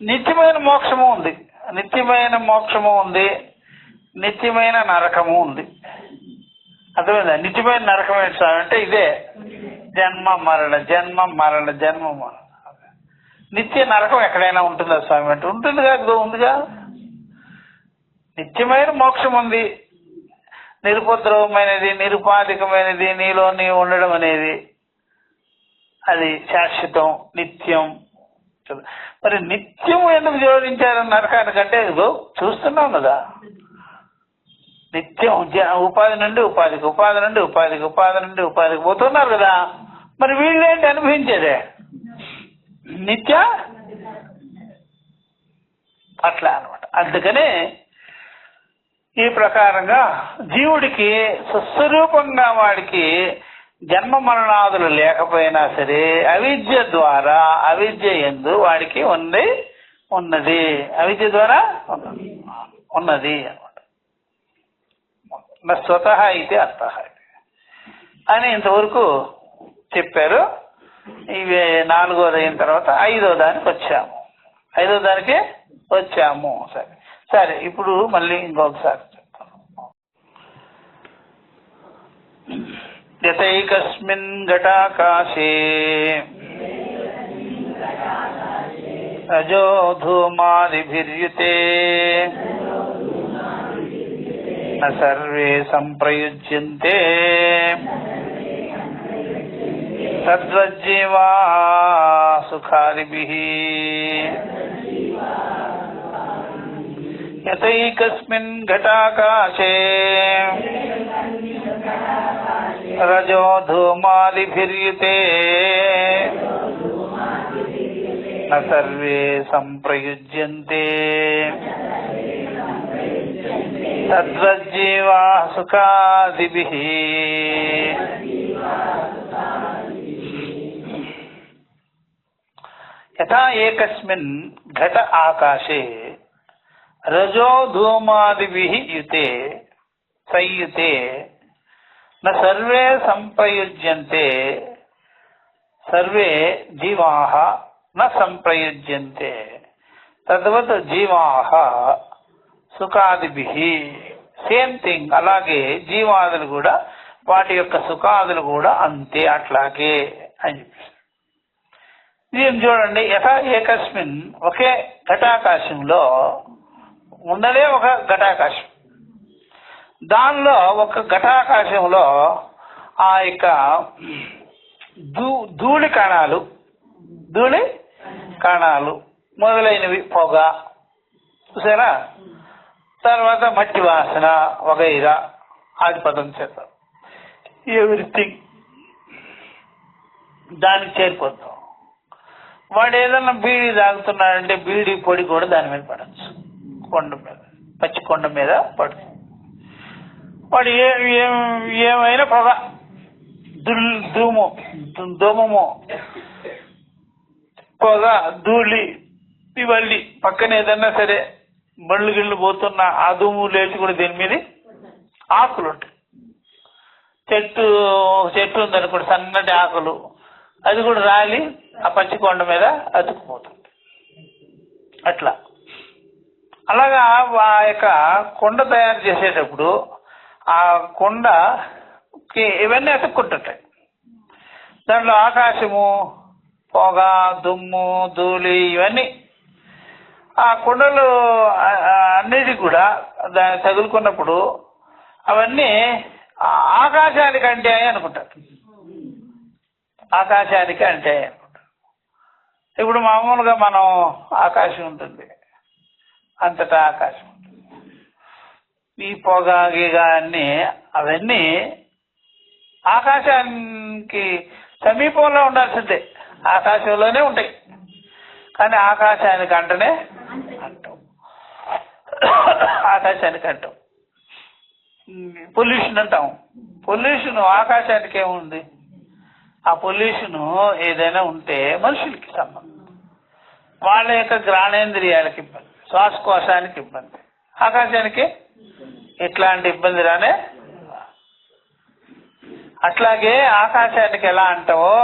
Speaker 1: నిత్యమైన మోక్షము ఉంది, నిత్యమైన మోక్షము ఉంది, నిత్యమైన నరకము ఉంది. అర్థమైందా? నిత్యమైన నరకం ఏంటి స్వామి అంటే ఇదే జన్మ మరణ జన్మ మరణ జన్మ మరణ. నిత్య నరకం ఎక్కడైనా ఉంటుందా స్వామి అంటే ఉంటుందిగా, ఉందిగా. నిత్యమైన మోక్షం ఉంది, నిరుపద్రవమైనది, నిరుపాధికమైనది, నీలో నీ ఉండడం అనేది అది శాశ్వతం, నిత్యం. మరి నిత్యం ఎందుకు జోడించారు నరకానికంటే ఇదిగో చూస్తున్నాం కదా, నిత్యం ఉపాధి నుండి ఉపాధికి, ఉపాధి నుండి ఉపాధికి, ఉపాధి నుండి ఉపాధికి పోతున్నారు కదా. మరి వీళ్ళేంటి అనుభవించేదే నిత్య అట్లా అనమాట. అందుకని ఈ ప్రకారంగా జీవుడికి సుస్వరూపంగా వాడికి జన్మ మరణాదులు లేకపోయినా సరే అవిద్య ద్వారా, అవిద్య యందు వాడికి ఉన్నది, అవిద్య ద్వారా ఉన్నది అనమాట. స్వతః అయితే అర్థ అని ఇంతవరకు చెప్పారు. ఇవి 4వది అయిన తర్వాత 5వ దానికి వచ్చాము. 5వ దానికి వచ్చాము. సరే ఇప్పుడు మళ్ళీ ఇంకొకసారి చెప్తాను. యతైకస్మిన్ ఘటాకాశే రజో ధూమాదిభిర్యుతే న సర్వే సంప్రయుజ్యంతే తద్వజ్జీవా సుఖాదిభిః. యతైకస్మిన్ ఘటాకాశే రజో ధూమాదిభిర్యుతే న సర్వే సంప్రయుజ్యంతే తద్వజ్జీవా సుఖాదిభిః. యథా ఏకస్మిన్ ఘట ఆకాశే రజో ధూమాదిభిః యుతే సంయుతే న సర్వే సంప్రయుజ్యంతే సర్వే జీవాః న సంప్రయుజ్యంతే తద్వత్ జీవాః సుఖాదిభిః. సేమ్ థింగ్, అలాగే జీవాదులు కూడా వాటి యొక్క సుఖాదులు కూడా అంతే, అట్లాగే అని చెప్పేసి. దీన్ని చూడండి, యథా ఏకస్మిన్ ఒకే ఘటాకాశంలో ఉన్నదే ఒక ఘటాకాశం, దానిలో ఒక ఘటాకాశంలో ఆ యొక్క ధూళి కణాలు మొదలైనవి, పొగ చూసారా, తర్వాత మట్టి వాసన వగైరా ఆదిపదం చేద్దాం, ఎవ్రీథింగ్ దానికి చేరిపోతాం. వాడు ఏదన్నా బీడీ తాగుతున్నాడంటే బీడీ పొడి కూడా దాని మీద పడచ్చు, కొండ మీద, పచ్చి కొండ మీద పడుతుంది. వాడు ఏమైనా పొగ ధూమము, పొగ, ధూళి, ఇవన్నీ పక్కన ఏదన్నా సరే బళ్ళు గిళ్ళు పోతున్న ఆ ధూము లేచి కూడా దీని మీద ఆకులు ఉంటాయి. చెట్టు ఉందనుకోండి, సన్నటి ఆకులు, అది కూడా రాలి ఆ పచ్చి కొండ మీద అతుక్కుపోతుంది. అట్లా అలాగా ఆ యొక్క కొండ తయారు చేసేటప్పుడు ఆ కొండకి ఇవన్నీ అతుక్కుంటుంటాయి. దాంట్లో ఆకాశము, పొగ, దుమ్ము, ధూళి ఇవన్నీ ఆ కొండలు అన్నిటి కూడా దాన్ని తగులుకున్నప్పుడు అవన్నీ ఆకాశానికి అంటే అనుకుంటారు. ఆకాశానికి అంటే అనుకుంటారు. ఇప్పుడు మామూలుగా మనం ఆకాశం ఉంటుంది, అంతటా ఆకాశం ఉంటుంది. ఈ పొగ గీగ అన్నీ అవన్నీ ఆకాశానికి సమీపంలో ఉండాల్సిందే, ఆకాశంలోనే ఉంటాయి. కానీ ఆకాశానికి అంటనే అంటాం, ఆకాశానికి అంటాం. పొల్యూషన్ అంటాం. పొల్యూషన్ ఆకాశానికి ఏముంది? ఆ పొల్యూషన్ ఏదైనా ఉంటే మనుషులకి సంబంధం, వాళ్ళ యొక్క ఘ్రాణేంద్రియాలకి ఇబ్బంది, శ్వాసకోశానికి ఇబ్బంది. ఆకాశానికి ఇట్లాంటి ఇబ్బంది రానే. అట్లాగే ఆకాశానికి ఎలా అంటావో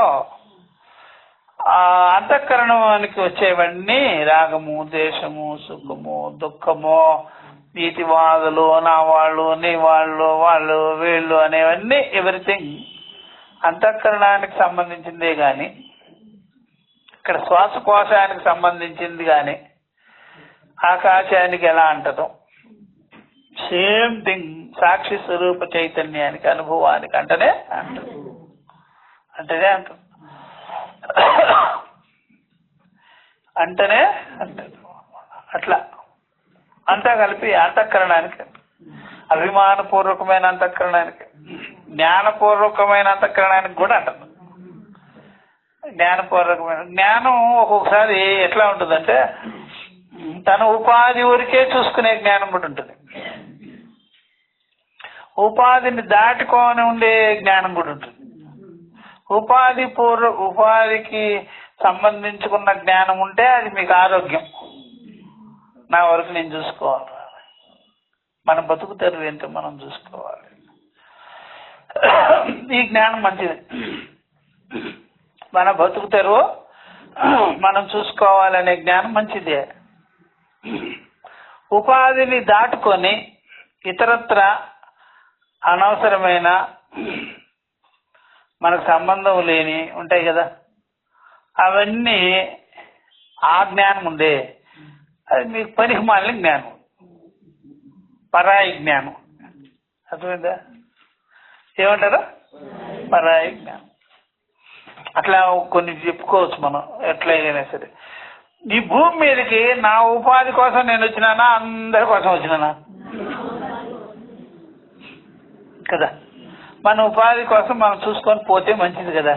Speaker 1: అంతఃకరణానికి వచ్చేవన్నీ రాగము, ద్వేషము, సుఖము, దుఃఖము, నీతివాదులు, నా వాళ్ళు, నీ వాళ్ళు, వాళ్ళు, వీళ్ళు అనేవన్నీ ఎవ్రీథింగ్ అంతఃకరణానికి సంబంధించిందే కానీ ఇక్కడ శ్వాసకోశానికి సంబంధించింది కానీ ఆకాశానికి ఎలా అంటదో సేమ్ థింగ్ సాక్షి స్వరూప చైతన్యానికి, అనుభవానికి అంటనే అంటదు, అంటనే అంటదు, అంటనే అంటదు. అట్లా అంతా కలిపి అంతఃకరణానికి, అభిమానపూర్వకమైన అంతఃకరణానికి, జ్ఞానపూర్వకమైన అంతఃకరణానికి కూడా అంటారు. జ్ఞానపూర్వకమైన జ్ఞానం ఒక్కొక్కసారి ఎట్లా ఉంటుందంటే తన ఉపాధి ఊరికే చూసుకునే జ్ఞానం కూడా ఉంటుంది, ఉపాధిని దాటుకొని ఉండే జ్ఞానం కూడా ఉంటుంది. ఉపాధికి సంబంధించుకున్న జ్ఞానం ఉంటే అది మీకు ఆరోగ్యం. నా వరకు నేను చూసుకోవాలి, మన బతుకు తెరువు ఏంటో మనం చూసుకోవాలి. ఈ జ్ఞానం మంచిది. మన బతుకు తెరువు మనం చూసుకోవాలనే జ్ఞానం మంచిదే. ఉపాధిని దాటుకొని ఇతరత్ర అనవసరమైన మనకు సంబంధం లేని ఉంటాయి కదా, అవన్నీ ఆ జ్ఞానం ఉందే అది మీకు పనికి మాలిన జ్ఞానం, పరాయి జ్ఞానం. అర్థమైందా? ఏమంటారు? పరాయి జ్ఞానం. అట్లా కొన్ని చెప్పుకోవచ్చు మనం ఎట్లాగైనా సరే. ఈ భూమి మీదకి నా ఉపాధి కోసం నేను వచ్చినానా, అందరి కోసం వచ్చినానా కదా? మన ఉపాధి కోసం మనం చూసుకొని పోతే మంచిది కదా.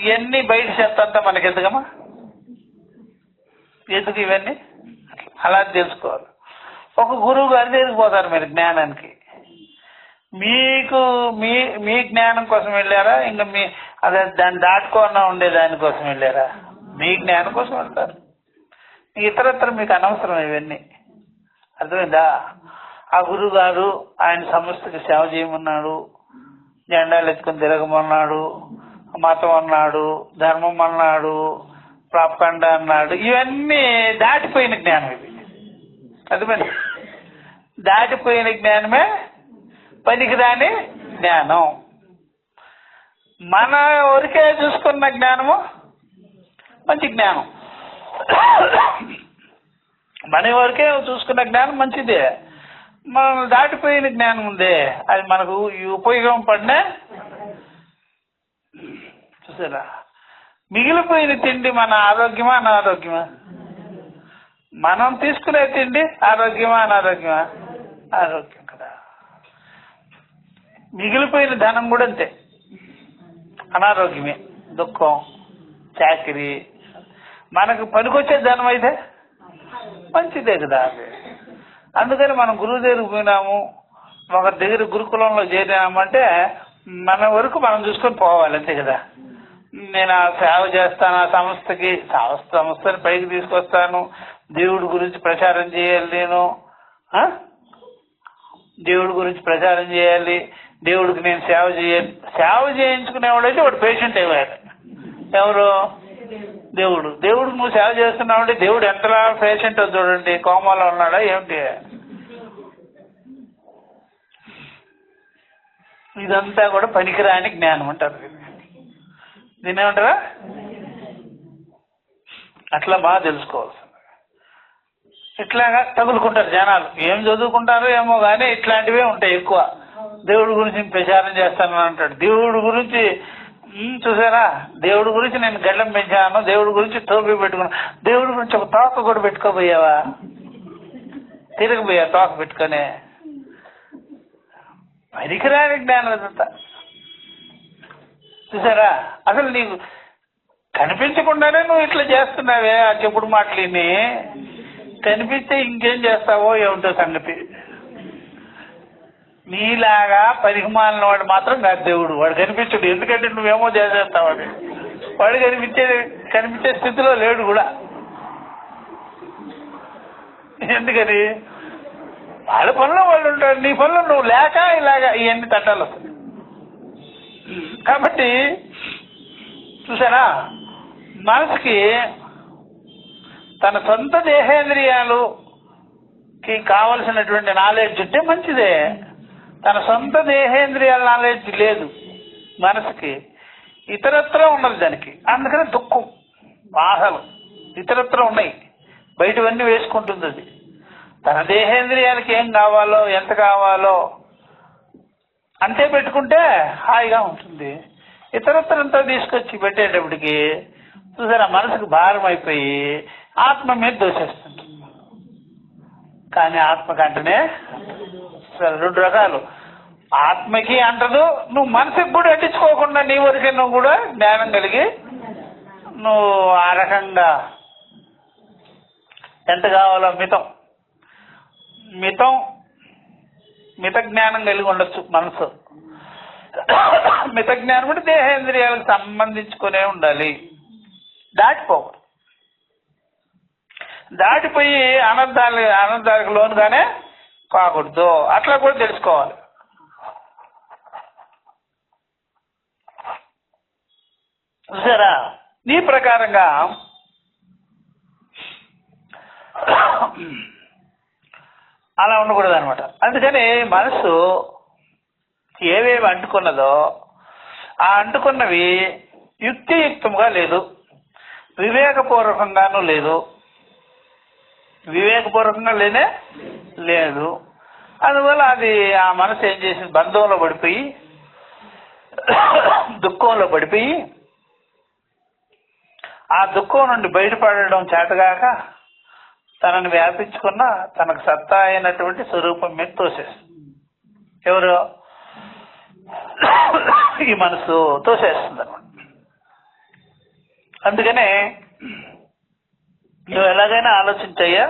Speaker 1: ఇవన్నీ బయట చెత్తంతా మనకి ఎందుకమ్మా, ఎందుకు ఇవన్నీ? అలా తెలుసుకోవాలి. ఒక గురువు గారి దగ్గరికి పోతారు మీరు జ్ఞానానికి. మీకు మీ జ్ఞానం కోసం వెళ్ళారా, ఇంకా అదే దాన్ని దాటుకోకుండా ఉండే దానికోసం వెళ్ళారా? మీ జ్ఞానం కోసం వెళ్తారు. ఇతరత్ర మీకు అనవసరం ఇవన్నీ. అర్థమైందా? ఆ గురువు గారు ఆయన సంస్థకి సేవ చేయమన్నాడు, జెండాలు ఎత్తుకొని తిరగమన్నాడు, మతం అన్నాడు, ధర్మం అన్నాడు, ప్రాపకండ అన్నాడు. ఇవన్నీ దాటిపోయిన జ్ఞానం ఇది. అర్థమైంది? దాటిపోయిన జ్ఞానమే పనికిరాని జ్ఞానం. మన ఊరికే చూసుకున్న జ్ఞానము మంచి జ్ఞానం. మన ఊరికే చూసుకున్న జ్ఞానం మంచిదే. మనం దాటిపోయిన జ్ఞానం ఉందే అది మనకు ఉపయోగం పడినా చూసారా. మిగిలిపోయిన తిండి మన ఆరోగ్యమా అనారోగ్యమా? మనం తీసుకునే తిండి ఆరోగ్యమా అనారోగ్యమా? ఆరోగ్యం కదా. మిగిలిపోయిన ధనం కూడా అంతే అనారోగ్యమే, దుఃఖం, చాకిరి. మనకు పనికొచ్చే ధనం అయితే మంచిదే కదా అది. అందుకని మనం గురువు దగ్గరికి పోయినాము, ఒక దగ్గర గురుకులంలో చేరినామంటే మన వరకు మనం చూసుకొని పోవాలి, అంతే కదా. నేను ఆ సేవ చేస్తాను, ఆ సంస్థని పైకి తీసుకొస్తాను, దేవుడి గురించి ప్రచారం చేయాలి, నేను దేవుడి గురించి ప్రచారం చేయాలి, దేవుడికి నేను సేవ చేయాలి. సేవ చేయించుకునేవాడైతే వాడు పేషెంట్ అయ్యాడు. ఎవరు? దేవుడు. దేవుడికి నువ్వు సేవ చేస్తున్నావంటే దేవుడు ఎంతలా పేషెంట్ చూడండి, కోమాలో ఉన్నాడా ఏమిటి? ఇదంతా కూడా పనికిరాని జ్ఞానం అంటారు. దీన్ని ఏమంటారా? అట్లా బాగా తెలుసుకోవాల్సింది. ఇట్లాగా తగులుకుంటారు జనాలు, ఏం చదువుకుంటారో ఏమో కానీ ఇట్లాంటివే ఉంటాయి ఎక్కువ. దేవుడి గురించి ప్రచారం చేస్తాను అంటాడు. దేవుడి గురించి చూసారా, దేవుడి గురించి నేను గడ్డం పెంచాను, దేవుడి గురించి టోపీ పెట్టుకున్నాను, దేవుడి గురించి ఒక తోక కూడా పెట్టుకోపోయావా? తిరగబోయా తోక పెట్టుకొని. పనికిరాని జ్ఞానం అదంతా. చూసారా, అసలు నీకు కనిపించకుండానే నువ్వు ఇట్లా చేస్తున్నావే ఆ చెప్పుడు మాటలని. కనిపిస్తే ఇంకేం చేస్తావో ఏమిటో సంగతి. నీలాగా పరిమాలిన వాడు మాత్రం కాదు దేవుడు. వాడు కనిపించడు, ఎందుకంటే నువ్వేమో చేసేస్తావు. వాడు కనిపించే స్థితిలో లేడు కూడా. ఎందుకని? వాళ్ళ పనులు వాళ్ళు ఉంటారు, నీ పనులు నువ్వు లేక ఇలాగా ఇవన్నీ తట్టాలు వస్తాయి. కాబట్టి చూసారా, మనసుకి తన సొంత దేహేంద్రియాలకి కావలసినటువంటి నాలెడ్జ్ ఉంటే మంచిదే. తన సొంత దేహేంద్రియాల నాలెడ్జ్ లేదు మనసుకి, ఇతరత్ర ఉన్నది దానికి. అందుకని దుఃఖం, బాధలు ఇతరత్ర ఉన్నాయి, బయటవన్నీ వేసుకుంటుంది అది. తన దేహేంద్రియాలకి ఏం కావాలో ఎంత కావాలో అంతే పెట్టుకుంటే హాయిగా ఉంటుంది. ఇతరత్రంతా తీసుకొచ్చి పెట్టేటప్పటికి చూసారా మనసుకు భారం అయిపోయి ఆత్మ మీద దోషేస్తుంది. కానీ ఆత్మకి అంటనే సరే, రెండు రకాలు. ఆత్మకి అంటదు, నువ్వు మనసుకి కూడా అంటించుకోకుండా నీ వరకే నువ్వు కూడా జ్ఞానం కలిగి నువ్వు ఆ రకంగా ఎంత కావాలో మిత జ్ఞానం కలిగి ఉండొచ్చు మనసు. మిత జ్ఞానం అంటే దేహేంద్రియాలకు సంబంధించుకునే ఉండాలి. దాటిపోయి అనర్థాలకు లోనుగానే కాకూడదు. అట్లా కూడా తెలుసుకోవాలి. చూసారా, నీ ప్రకారంగా అలా ఉండకూడదు అనమాట. అందుకని మనసు ఏవేవి అంటుకున్నదో ఆ అంటుకున్నవి యుక్తియుక్తంగా లేదు, వివేకపూర్వకంగానూ లేదు. వివేకపూర్వకంగా లేదు. అందువల్ల అది ఆ మనసు ఏం చేసింది, బంధంలో పడిపోయి దుఃఖంలో పడిపోయి ఆ దుఃఖం నుండి బయటపడడం చేతగాక తనని వ్యాపించుకున్న తనకు సత్తా అయినటువంటి స్వరూపం మీద తోసేస్తుంది. ఎవరు? ఈ మనసు తోసేస్తుంది అనమాట. అందుకనే నువ్వు ఎలాగైనా ఆలోచించయ్యా,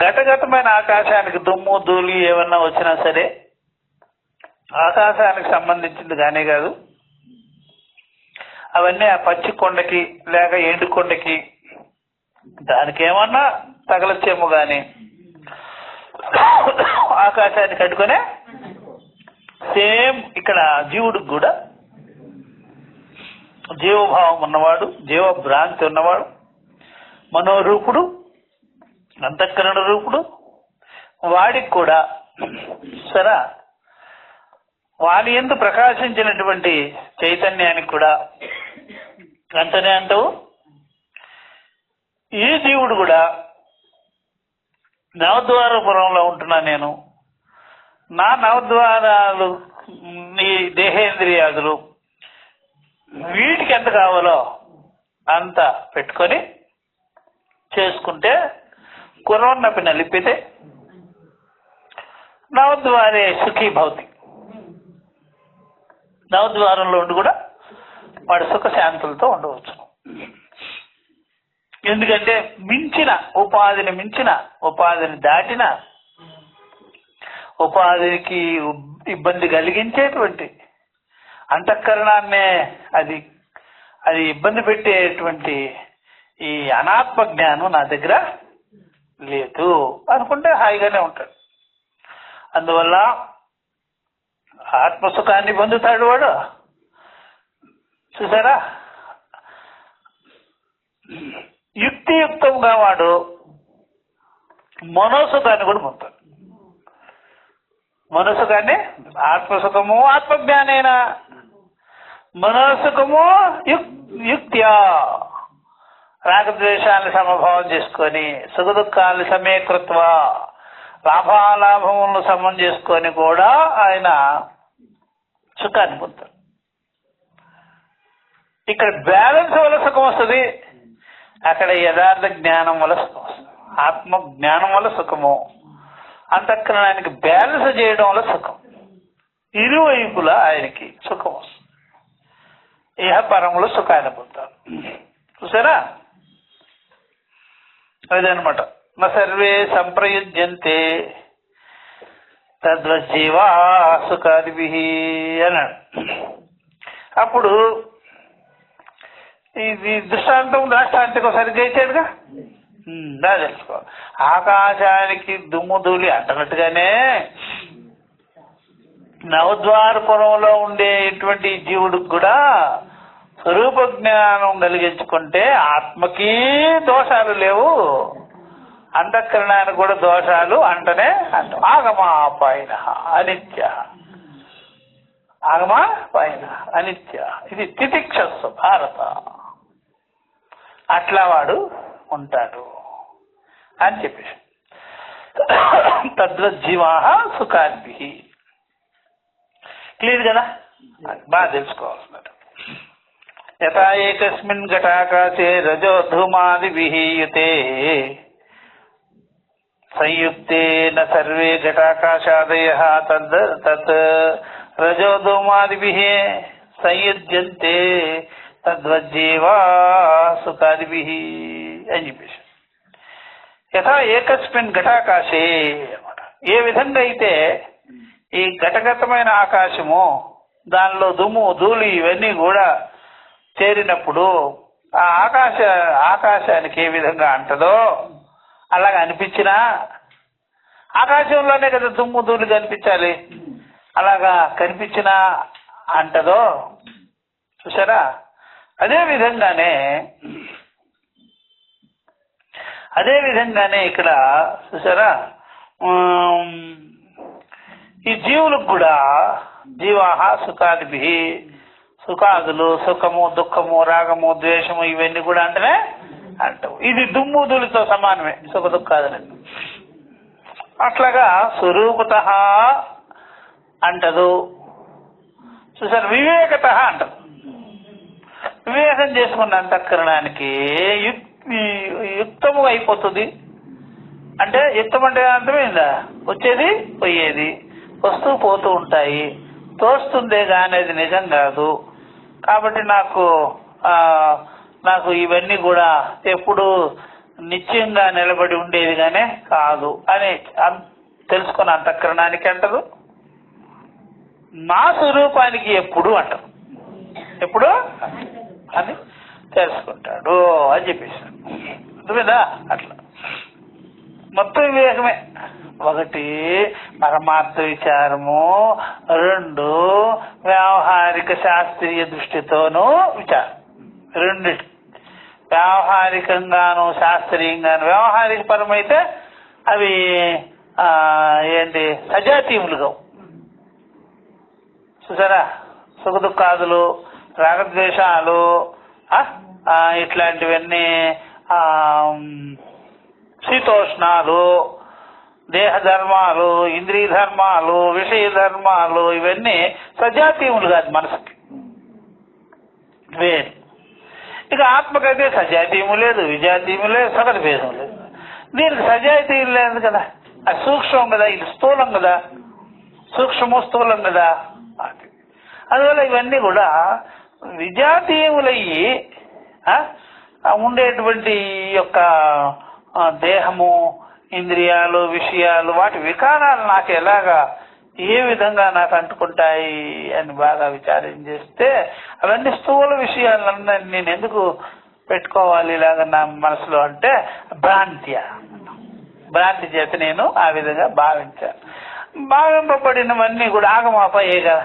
Speaker 1: ఘటఘటమైన ఆకాశానికి దుమ్ము ధూళి ఏమన్నా వచ్చినా సరే ఆకాశానికి సంబంధించింది కానే కాదు. అవన్నీ ఆ పచ్చి కొండకి లేక ఎండు కొండకి దానికి ఏమన్నా తగలచ్చేమో కానీ ఆకాశానికి అడ్డుకొనే సేమ్ ఇక్కడ జీవుడికి కూడా జీవభావం ఉన్నవాడు, జీవభ్రాంతి ఉన్నవాడు, మనోరూపుడు, అంతఃకరణ రూపుడు, వాడికి కూడా సరే వాడి యందు ప్రకాశించినటువంటి చైతన్యానికి కూడా అంతనే అంటావు. ఈ జీవుడు కూడా నవద్వారపురంలో ఉంటున్నా నేను, నా నవద్వారాలు ఈ దేహేంద్రియాదులు వీటికి ఎంత కావాలో అంత పెట్టుకొని చేసుకుంటే కుర్రోన్నపి నలిపితే నవద్వారే సుఖీ భవతి. నవద్వారంలో ఉండి కూడా వాడు సుఖశాంతులతో ఉండవచ్చు. ఎందుకంటే ఉపాధిని దాటిన ఉపాధికి ఇబ్బంది కలిగించేటువంటి అంతఃకరణాన్నే అది అది ఇబ్బంది పెట్టేటువంటి ఈ అనాత్మ జ్ఞానం నా దగ్గర లేదు అనుకుంటే హాయిగానే ఉంటాడు. అందువల్ల ఆత్మసుఖాన్ని పొందుతాడు వాడు. చూసారా, యుక్తియుక్తంగా వాడు మనోసుఖాన్ని కూడా పొందుతాడు. మనోసుఖాన్ని, ఆత్మసుఖము ఆత్మజ్ఞానేనా, మనోసుఖము యుక్త్యా రాగద్వేషాలను సమభావం చేసుకొని సుఖదుఖాలను సమీకృత్వ లాభాలాభములను సమం చేసుకొని కూడా ఆయన సుఖాన్ని పొందుతాడు. ఇక్కడ బ్యాలెన్స్ వల్ల సుఖం వస్తుంది, అక్కడ యథార్థ జ్ఞానం వల్ల సుఖం వస్తుంది. ఆత్మ జ్ఞానం వల్ల సుఖము, అంతఃకరణానికి బ్యాలెన్స్ చేయడం వల్ల సుఖం. ఇరువైపులా ఆయనకి సుఖం వస్తుంది. ఇహ పరములు సుఖాన్ని పొందుతారు. చూసారా, అదనమాట. న సర్వే సంప్రయుజ్యంతే తద్వజ్జీవా సుఖాదిభిః అన్నాడు. అప్పుడు ఇది దృష్టాంతం రాష్ట్రాంతికి సరిగ్గా ఇచ్చాడుగా, దా తెలుసుకో. ఆకాశానికి దుమ్ము ధూళి అంటనట్టుగానే నవద్వారపురంలో ఉండేటువంటి జీవుడికి కూడా స్వరూప జ్ఞానం కలిగించుకుంటే ఆత్మకి దోషాలు లేవు, అంతఃకరణానికి కూడా దోషాలు అంటనే అంట. ఆగమాపాయన అనిత్య, ఆగమాపాయన అనిత్య, ఇది తితిక్షస్సు భారత, అట్లా వాడు ఉంటాడు అని చెప్పేసి. తద్వజ్జీవా సుఖాద్భిః. క్లియర్ కదా, బాగా తెలుసుకోవాల్సినట్టు. యథా ఏకస్మిన్ ఘటాకాశే రజో ధూమాదిభిః యుతే సంయుక్తే న సర్వే ఘటాకాశాదయః తత్ రజో ధూమాదిభిః సంయుజ్యంతే తద్వజ్జీవా సుఖాదిభిః అని చెప్పేసి. యథా ఏకస్మిన్ ఘటాకాశే అన్నమాట. ఏ విధంగా అయితే ఈ ఘటగతమైన ఆకాశము, దానిలో దుమ్ము ధూళి ఇవన్నీ కూడా చేరినప్పుడు ఆ ఆకాశానికి ఏ విధంగా అంటదో, అలాగ అనిపించినా ఆకాశంలోనే కదా దుమ్ము ధూళి కనిపించాలి, అలాగా కనిపించినా అంటదో. చూసారా, అదే విధంగానే ఇక్కడ చూసారా, ఈ జీవులకు కూడా జీవాహ సుఖాదిభిః, సుఖాదులు, సుఖము దుఃఖము రాగము ద్వేషము ఇవన్నీ కూడా అంటనే అంటావు. ఇది దుమ్ము ధూళితో సమానమే సుఖ దుఃఖాదులని. అట్లాగా స్వరూపత అంటదు. చూసారు, వివేకత అంటదు. వివేకం చేసుకున్న అంతఃకరణానికి యుక్తము అయిపోతుంది. అంటే యుక్తం అంటే అర్థమైందా, వచ్చేది పోయేది, వస్తూ పోతూ ఉంటాయి, తోస్తుందే కానీ అది నిజం కాదు. కాబట్టి నాకు ఇవన్నీ కూడా ఎప్పుడు నిశ్చయంగా నిలబడి ఉండేది గానే కాదు అని తెలుసుకున్న అంతఃకరణానికి అంటదు. నా స్వరూపానికి ఎప్పుడు అంటారు, ఎప్పుడు అని తెలుసుకుంటాడు అని చెప్పేసి. అర్థమైందా? అట్లా మొత్తం వివేకమే. ఒకటి పరమార్థ విచారము, రెండు వ్యావహారిక శాస్త్రీయ దృష్టితోనూ విచారం. రెండిటి వ్యావహారికంగాను శాస్త్రీయంగాను. వ్యావహారిక పరమైతే అవి ఏంటి సజాతీయులుగా. చూసారా, సుఖ దుఃఖాదులు, రాగద్వేషాలు, ఇట్లాంటివన్నీ శీతోష్ణాలు, దేహ ధర్మాలు, ఇంద్రియ ధర్మాలు, విషయ ధర్మాలు ఇవన్నీ సజాతీయములు కాదు మనసుకి, వేరు. ఇక ఆత్మకైతే సజాతీయము లేదు, విజాతీయము లేదు, సగటు భేదం లేదు. దీనికి సజాతీయం లేదు కదా, అది సూక్ష్మం కదా, ఇది స్థూలం కదా, సూక్ష్మము స్థూలం కదా. అందువల్ల ఇవన్నీ కూడా విజాతీయములయ్యి ఉండేటువంటి యొక్క దేహము, ఇంద్రియాలు, విషయాలు, వాటి వికారాలు నాకు ఎలాగా, ఏ విధంగా నాకు అంటుకుంటాయి అని బాగా విచారం చేస్తే అవన్నీ స్థూల విషయాలన్నీ నేను ఎందుకు పెట్టుకోవాలి ఇలాగ నా మనసులో అంటే భ్రాంతి చేత నేను ఆ విధంగా భావించాను. భావింపబడినవన్నీ కూడా ఆగమాపయ్యే కదా,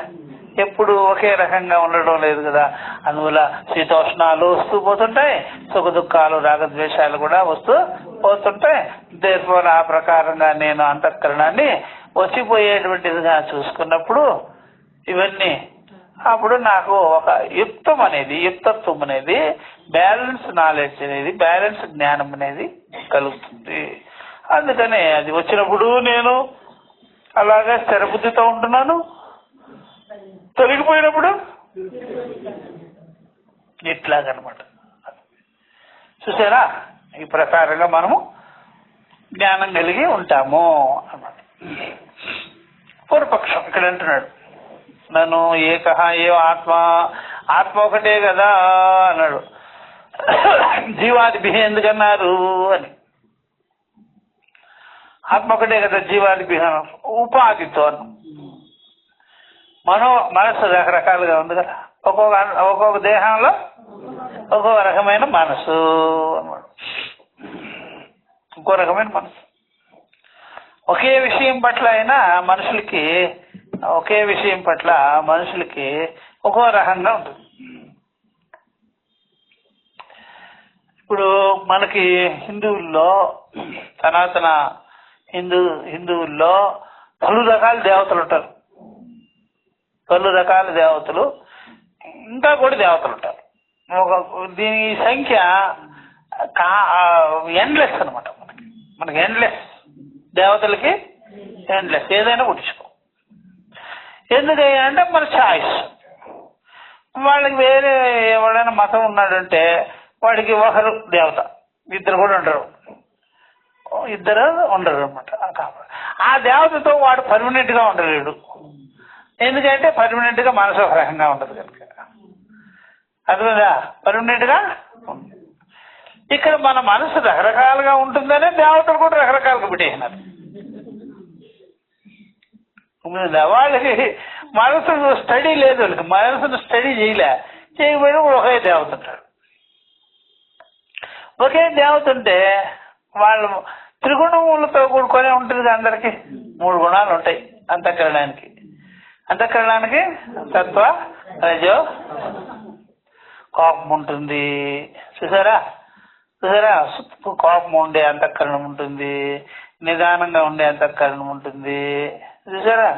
Speaker 1: ఎప్పుడు ఒకే రకంగా ఉండడం లేదు కదా. అందువల్ల శీతోష్ణాలు వస్తూ పోతుంటాయి, సుఖ దుఃఖాలు, రాగద్వేషాలు కూడా వస్తూ పోతుంటాయి. దేశంలో ఆ ప్రకారంగా నేను అంతఃకరణాన్ని వచ్చిపోయేటువంటిదిగా చూసుకున్నప్పుడు ఇవన్నీ అప్పుడు నాకు ఒక యుక్తత్వం అనేది, బ్యాలెన్స్ నాలెడ్జ్ అనేది, బ్యాలెన్స్ జ్ఞానం అనేది కలుగుతుంది. అందుకనే అది వచ్చినప్పుడు నేను అలాగే స్థిర బుద్ధితో ఉంటున్నాను, తొలగిపోయినప్పుడు ఇట్లాగనమాట. చూసారా, ఈ ప్రకారంగా మనము జ్ఞానం కలిగి ఉంటాము అన్నమాట. పూర్వపక్షం ఇక్కడ అంటున్నాడు, నన్ను ఏకహ ఏ ఆత్మ ఒకటే కదా అన్నాడు. జీవాదిభి ఎందుకన్నారు అని. ఆత్మ ఒకటే కదా జీవాదిభి ఉపాధితో మనస్సు రకరకాలుగా ఉంది కదా, ఒక్కొక్క దేహంలో ఒక్కొక్క రకమైన మనసు అన్నమాట. ఇంకో రకమైన మనసు ఒకే విషయం పట్ల అయినా మనుషులకి ఒక్కో రకంగా ఉంటుంది. ఇప్పుడు మనకి హిందువుల్లో, సనాతన హిందువుల్లో పలు రకాల దేవతలు ఉంటారు, ఇంకా కూడా దేవతలు ఉంటారు. దీని సంఖ్య ఎండ్లెస్ అనమాట. మనకి ఎండ్లెస్, దేవతలకి ఎండ్లెస్, ఏదైనా పుట్టించుకో. ఎందుకంటే మన ఛాయిస్. వాళ్ళకి వేరే ఎవరైనా మతం ఉన్నాడంటే వాడికి ఒకరు దేవత, ఇద్దరు ఉండరు అనమాట. ఆ దేవతతో వాడు పర్మనెంట్ గా ఉండలేడు, ఎందుకంటే పర్మనెంట్ గా మనసు ఒక రకంగా ఉండదు కనుక. అర్థమైందా? పర్మనెంట్ గా ఇక్కడ మన మనసు రకరకాలుగా ఉంటుందనే దేవతలు కూడా రకరకాలుగా పెట్టేసినారు. వాళ్ళకి మనసు స్టడీ లేదు, వాళ్ళకి మనసును స్టడీ చేయకపోయినా ఒకే దేవత ఉంటాడు. ఒకే దేవత ఉంటే వాళ్ళు త్రిగుణములతో కూడుకొనే ఉంటుంది. అందరికి 3 గుణాలు ఉంటాయి అంతఃకరణానికి సత్వ, రజో, కోపం ఉంటుంది. చూసారా, కోపం ఉండే అంతఃకరణం ఉంటుంది, నిదానంగా ఉండే అంతఃకరణం ఉంటుంది. చూసారా,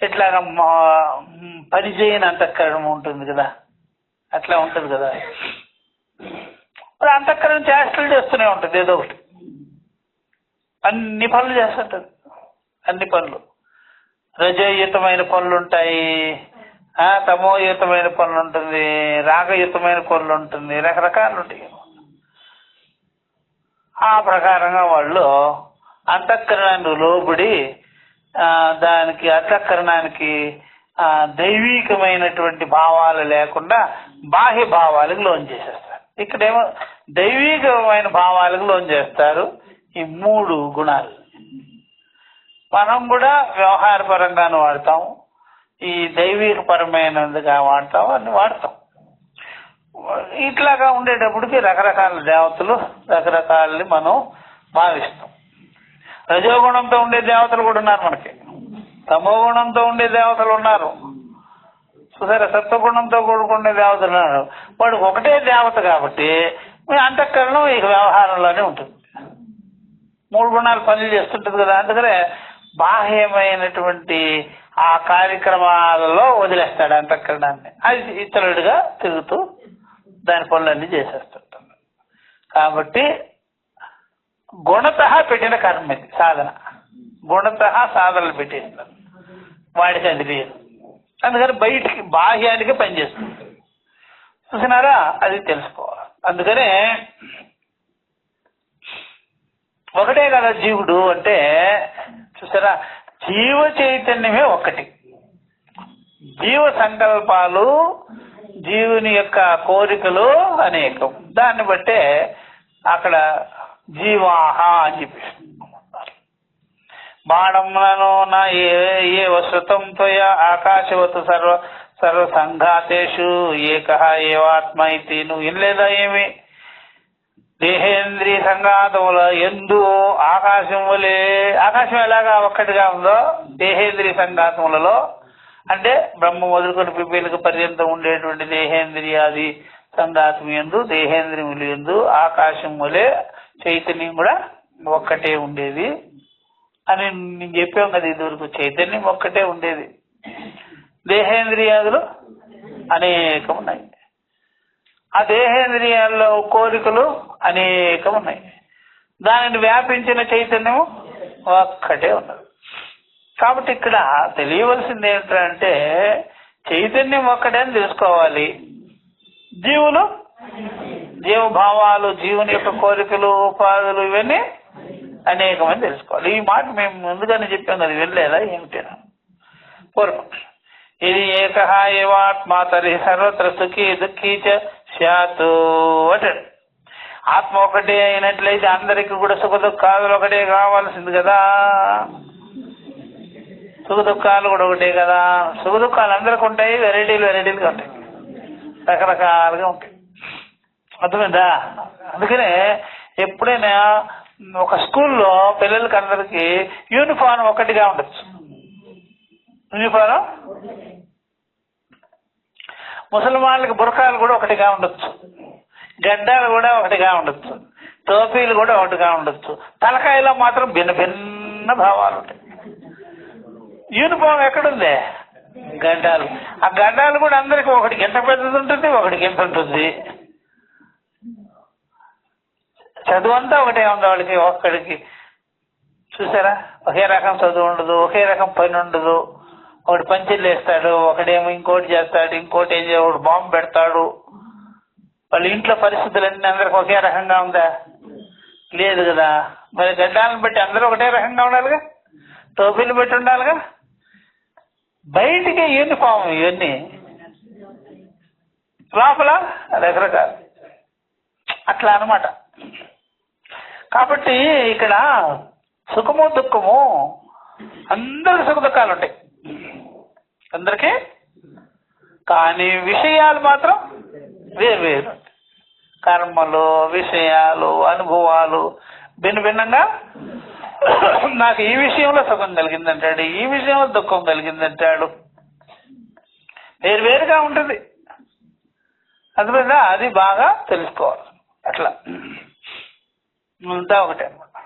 Speaker 1: ఇట్లాగా పని చేయని అంతఃకరణం ఉంటుంది కదా, అట్లా ఉంటుంది కదా. అంతఃకరణం చేష్టలు చేస్తూనే ఉంటుంది, ఏదో ఒకటి అన్ని పనులు చేస్తుంటుంది. అన్ని పనులు, రజోయుతమైన పనులు ఉంటాయి, తమోయుతమైన పనులు ఉంటుంది, రాగయుతమైన పనులు ఉంటుంది, రకరకాలు ఉంటాయి. ఆ ప్రకారంగా వాళ్ళు అంతఃకరణానికి లోబడి దానికి అంతఃకరణానికి దైవీకమైనటువంటి భావాలు లేకుండా బాహ్య భావాలకు లోన్ చేసేస్తారు. ఇక్కడేమో దైవీకమైన భావాలకు లోన్ చేస్తారు. ఈ 3 గుణాలు మనం కూడా వ్యవహార పరంగాను వాడతాం, ఈ దైవీక పరమైనదిగా వాడతాం, అన్ని వాడతాం. ఇట్లాగా ఉండేటప్పటికి రకరకాల దేవతలు, రకరకాలని మనం భావిస్తాం. రజోగుణంతో ఉండే దేవతలు కూడా ఉన్నారు మనకి, తమో గుణంతో ఉండే దేవతలు ఉన్నారు, సరే సత్వగుణంతో కూడుకునే దేవతలు ఉన్నారు. వాడికి ఒకటే దేవత కాబట్టి అంతఃకరణం ఇక వ్యవహారంలోనే ఉంటుంది. 3 గుణాలు పనులు చేస్తుంటుంది కదా, అందుకనే బాహ్యమైనటువంటి ఆ కార్యక్రమాలలో వదిలేస్తాడు అంతఃకరణాన్ని. అది ఇతరుడిగా తిరుగుతూ దాని పనులన్నీ చేసేస్తుంటుంది. కాబట్టి గుణత పెట్టిన కర్మ ఇది, సాధన. గుణత సాధనలు పెట్టేస్తారు, వాడికి అది లేదు. అందుకని బయటికి బాహ్యానికి పనిచేస్తుంది. చూసినారా, అది తెలుసుకోవాలి. అందుకనే ఒకటే కదా జీవుడు అంటే, చూసారా, జీవ చైతన్యమే ఒక్కటి. జీవ సంకల్పాలు, జీవుని యొక్క కోరికలు అనేకం. దాన్ని బట్టే అక్కడ జీవాహ అని చెప్పేసి బాణములను నా ఏ వశ్రుతం త్వయ ఆకాశవతు సర్వ సంఘాతేషు ఏకః ఏవాత్మ ఇది. నువ్వు వినలేదా ఏమి? దేహేంద్రియ సంఘాతముల ఎందు ఆకాశం వలె, ఆకాశం ఎలాగా ఒక్కటిగా ఉందో దేహేంద్రియ సంఘాతములలో, అంటే బ్రహ్మ మొదలుకొని పిపీలకు పర్యంతం ఉండేటువంటి దేహేంద్రియాది సంఘాతం ఎందు, దేహేంద్రియములు ఎందు ఆకాశం వలె చైతన్యం కూడా ఒక్కటే ఉండేది అని నేను చెప్పాం కదా ఇదివరకు. చైతన్యం ఒక్కటే ఉండేది, దేహేంద్రియాదులు అనేకం ఉన్నాయి. ఆ దేహేంద్రియాల్లో కోరికలు అనేకం ఉన్నాయి. దానిని వ్యాపించిన చైతన్యము ఒక్కటే ఉన్నది. కాబట్టి ఇక్కడ తెలియవలసింది ఏంటంటే చైతన్యం ఒక్కటే అని తెలుసుకోవాలి. జీవులు, జీవభావాలు, జీవుని యొక్క కోరికలు, ఉపాధులు ఇవన్నీ అనేకమని తెలుసుకోవాలి. ఈ మాట మేము ముందుగానే చెప్పాం కదా, వెళ్ళలేదా ఏమిటైనా పూర్వపక్షం. ఇది ఏకః ఏవాత్మ తరి సర్వత్ర సుఖీ దుఃఖీ చ స్యాత్ అంటాడు. ఆత్మ ఒకటే అయినట్లయితే అందరికీ కూడా సుఖ దుఃఖాలు ఒకటే కావాల్సింది కదా. సుఖ దుఃఖాలు కూడా ఒకటే కదా. సుఖ దుఃఖాలు అందరికి ఉంటాయి, వెరైటీలుగా ఉంటాయి, రకరకాలుగా ఉంటాయి. అర్థమైందా? అందుకనే ఎప్పుడైనా ఒక స్కూల్లో పిల్లలకి అందరికి యూనిఫారం ఒకటిగా ఉండొచ్చు. యూనిఫారం ముసల్మాన్లకి బురకాలు కూడా ఒకటిగా ఉండొచ్చు, గడ్డాలు కూడా ఒకటిగా ఉండొచ్చు, టోపీలు కూడా ఒకటిగా ఉండొచ్చు. తలకాయలో మాత్రం భిన్న భిన్న భావాలు ఉంటాయి. యూనిఫామ్ ఎక్కడుంది? గడ్డాలు. ఆ గడ్డాలు కూడా అందరికి ఒకటికి ఎంత పెద్దది ఉంటుంది, ఒకటికి ఎంత ఉంటుంది. చదువు అంతా ఒకటే ఉంది వాళ్ళకి. ఒక్కడికి చూసారా, ఒకే రకం చదువు ఉండదు, ఒకే రకం పని ఉండదు. ఒకటి పంచిళ్ళు వేస్తాడు, ఒకడేమో ఇంకోటి చేస్తాడు, ఇంకోటి ఏం చేయ, ఒకటి బాంబు పెడతాడు. వాళ్ళ ఇంట్లో పరిస్థితులన్నీ అందరికి ఒకే రకంగా ఉందా? లేదు కదా. మరి గడ్డాలను బట్టి అందరూ ఒకటే రకంగా ఉండాలిగా, టోపీలు పెట్టి ఉండాలిగా. బయటికి యూనిఫామ్ ఇవన్నీ, లోపల రకరకాలు అట్లా అన్నమాట. కాబట్టి ఇక్కడ సుఖము దుఃఖము అందరికి సుఖ దుఃఖాలు ఉంటాయి అందరికీ, కానీ విషయాలు మాత్రం వేరు. కర్మలు, విషయాలు, అనుభవాలు భిన్న భిన్నంగా. నాకు ఈ విషయంలో సుఖం కలిగిందంటాడు, ఈ విషయంలో దుఃఖం కలిగిందంటాడు, వేరుగా ఉంటుంది. అందువల్ల అది బాగా తెలుసుకోవాలి. అట్లా అంతా ఒకటే అనమాట.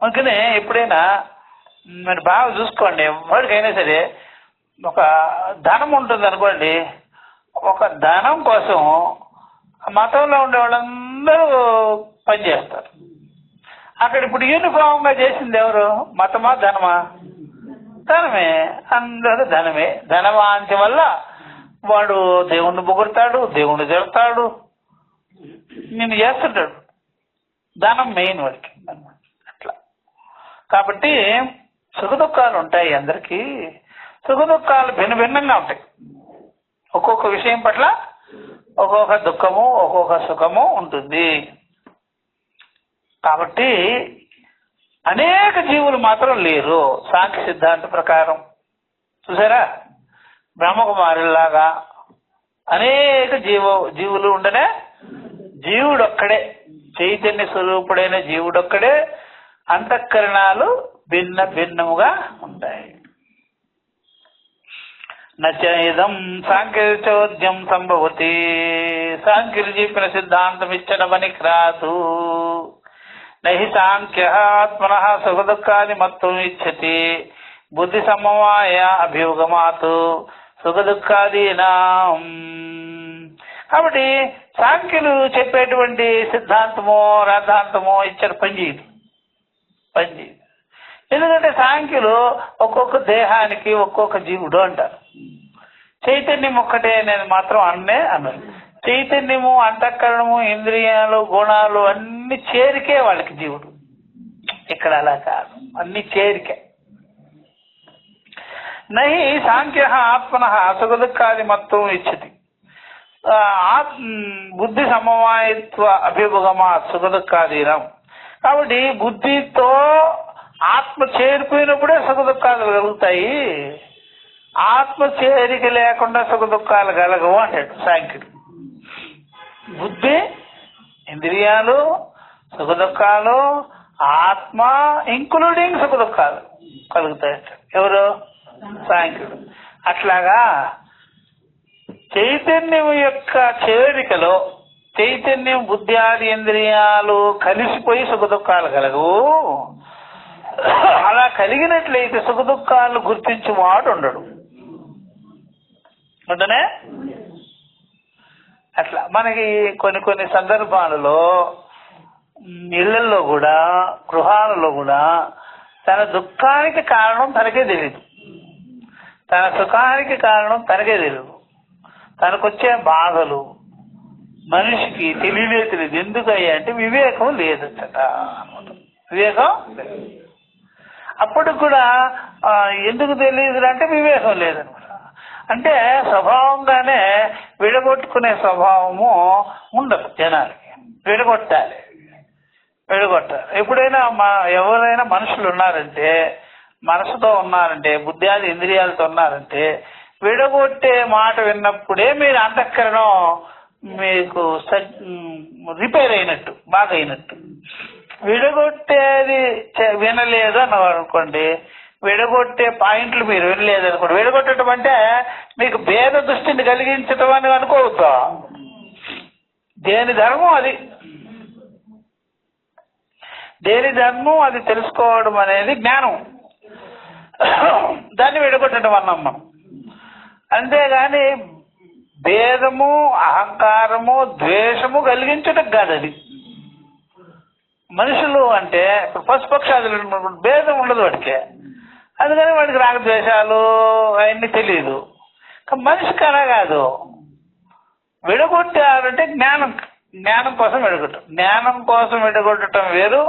Speaker 1: అందుకనే ఎప్పుడైనా మరి బాగా చూసుకోండి, ఎవరికైనా సరే ఒక ధనం ఉంటుంది అనుకోండి, ఒక ధనం కోసం మతంలో ఉండే వాళ్ళందరూ పనిచేస్తారు. అక్కడ ఇప్పుడు యూనిఫామ్గా చేసింది ఎవరు? మతమా ధనమా? ధనమే. అందరూ ధనమే. ధనవాంఛ వల్ల వాడు దేవుణ్ణి పొగుడతాడు, దేవుణ్ణి తిడతాడు, నిన్ను చేస్తుంటాడు. ధనం మెయిన్ వాడికి అన్నమాట. అట్లా కాబట్టి సుఖ దుఃఖాలు ఉంటాయి అందరికీ. సుఖ దుఃఖాలు భిన్న భిన్నంగా ఉంటాయి. ఒక్కొక్క విషయం పట్ల ఒక్కొక్క దుఃఖము, ఒక్కొక్క సుఖము ఉంటుంది. కాబట్టి అనేక జీవులు మాత్రం లేరు సాంఖ్య సిద్ధాంత ప్రకారం. చూసారా, బ్రహ్మకుమారులాగా అనేక జీవులు ఉండనే జీవుడొక్కడే, చైతన్య స్వరూపుడైన జీవుడొక్కడే. అంతఃకరణాలు భిన్న భిన్నముగా ఉంటాయి. నచైదం సాంఖ్యచోద్యం సంభవతి. సాంఖ్యులు చెప్పిన సిద్ధాంతం ఇచ్చడమని రాదు. నహి సాంఖ్య ఆత్మన సుఖ దుఃఖాది మత్వం ఇచ్చతి బుద్ధి సమవాయ అభ్యుగమాత్ సుఖ దుఃఖాదీనా. కాబట్టి సాంఖ్యులు చెప్పేటువంటి సిద్ధాంతమో రాద్ధాంతమో ఇచ్చారు పనిచేయదు. ఎందుకంటే సాంఖ్యులు ఒక్కొక్క దేహానికి ఒక్కొక్క జీవుడు అంటారు. చైతన్యం ఒక్కటే అనేది మాత్రం అన్నారు. చైతన్యము, అంతఃకరణము, ఇంద్రియాలు, గుణాలు అన్ని చేరికే వాళ్ళకి జీవుడు. ఇక్కడ అలా కాదు, అన్ని చేరికే. నహి సాంఖ్య ఆత్మన సుఖ దుఃఖాది మత్వం ఇచ్చతి బుద్ధి సమవాయత్వ అభ్యుగమా సుఖ దుఃఖాదీనం. కాబట్టి బుద్ధితో ఆత్మ చేరిపోయినప్పుడే సుఖ దుఃఖాలు కలుగుతాయి, ఆత్మ చేరిక లేకుండా సుఖ దుఃఖాలు కలగవు అంటాడు సాంఖ్యుడు. బుద్ధి, ఇంద్రియాలు, సుఖ దుఃఖాలు, ఆత్మ ఇంక్లూడింగ్ సుఖ దుఃఖాలు కలుగుతాయంట. ఎవరు? సాంఖ్యుడు. అట్లాగా చైతన్యం యొక్క చేరికలో చైతన్యం, బుద్ధి ఆది ఇంద్రియాలు కలిసిపోయి సుఖ దుఃఖాలు కలగవు. అలా కలిగినట్లయితే సుఖ దుఃఖాలను గుర్తించువాడు ఉండడు. ఉంటనే అట్లా మనకి కొన్ని సందర్భాలలో ఇళ్లలో కూడా, గృహాలలో కూడా తన దుఃఖానికి కారణం తనకే తెలియదు, తన సుఖానికి కారణం తనకే తెలియదు. తనకొచ్చే బాధలు మనిషికి తెలియలేదు. ఎందుకయ్యా అంటే వివేకం లేదట. వివేకం అప్పుడు కూడా ఎందుకు తెలియదు అంటే వివేకం లేదనమాట. అంటే స్వభావంగానే విడగొట్టుకునే స్వభావము ఉండదు జనాలకి. విడగొట్టాలి. ఎప్పుడైనా ఎవరైనా మనుషులు ఉన్నారంటే, మనసుతో ఉన్నారంటే, బుద్ధి ఆది ఇంద్రియాలతో ఉన్నారంటే, విడగొట్టే మాట విన్నప్పుడే మీరు అంతఃకరణం మీకు రిపేర్ అయినట్టు, బాగా అయినట్టు. విడగొట్టేది వినలేదు అన్నవారు అనుకోండి, విడగొట్టే పాయింట్లు మీరు వినలేదు అనుకోండి. విడగొట్టడం అంటే మీకు భేద దృష్టిని కలిగించటం అని అనుకోవద్దు. దేని ధర్మం అది, దేని ధర్మం అది తెలుసుకోవడం అనేది జ్ఞానం. దాన్ని విడగొట్టడం అన్నాం మనం. అంతేగాని భేదము, అహంకారము, ద్వేషము కలిగించటం కాదు అది. మనుషులు అంటే ఇప్పుడు పశుపక్షాదులు భేదం ఉండదు వాడికి, అందుకని వాడికి రాగద్వేషాలు అవన్నీ తెలియదు. మనిషికి అలా కాదు. విడగొట్టారంటే జ్ఞానం కోసం విడగొట్టడం. జ్ఞానం కోసం విడగొట్టడం వేరు,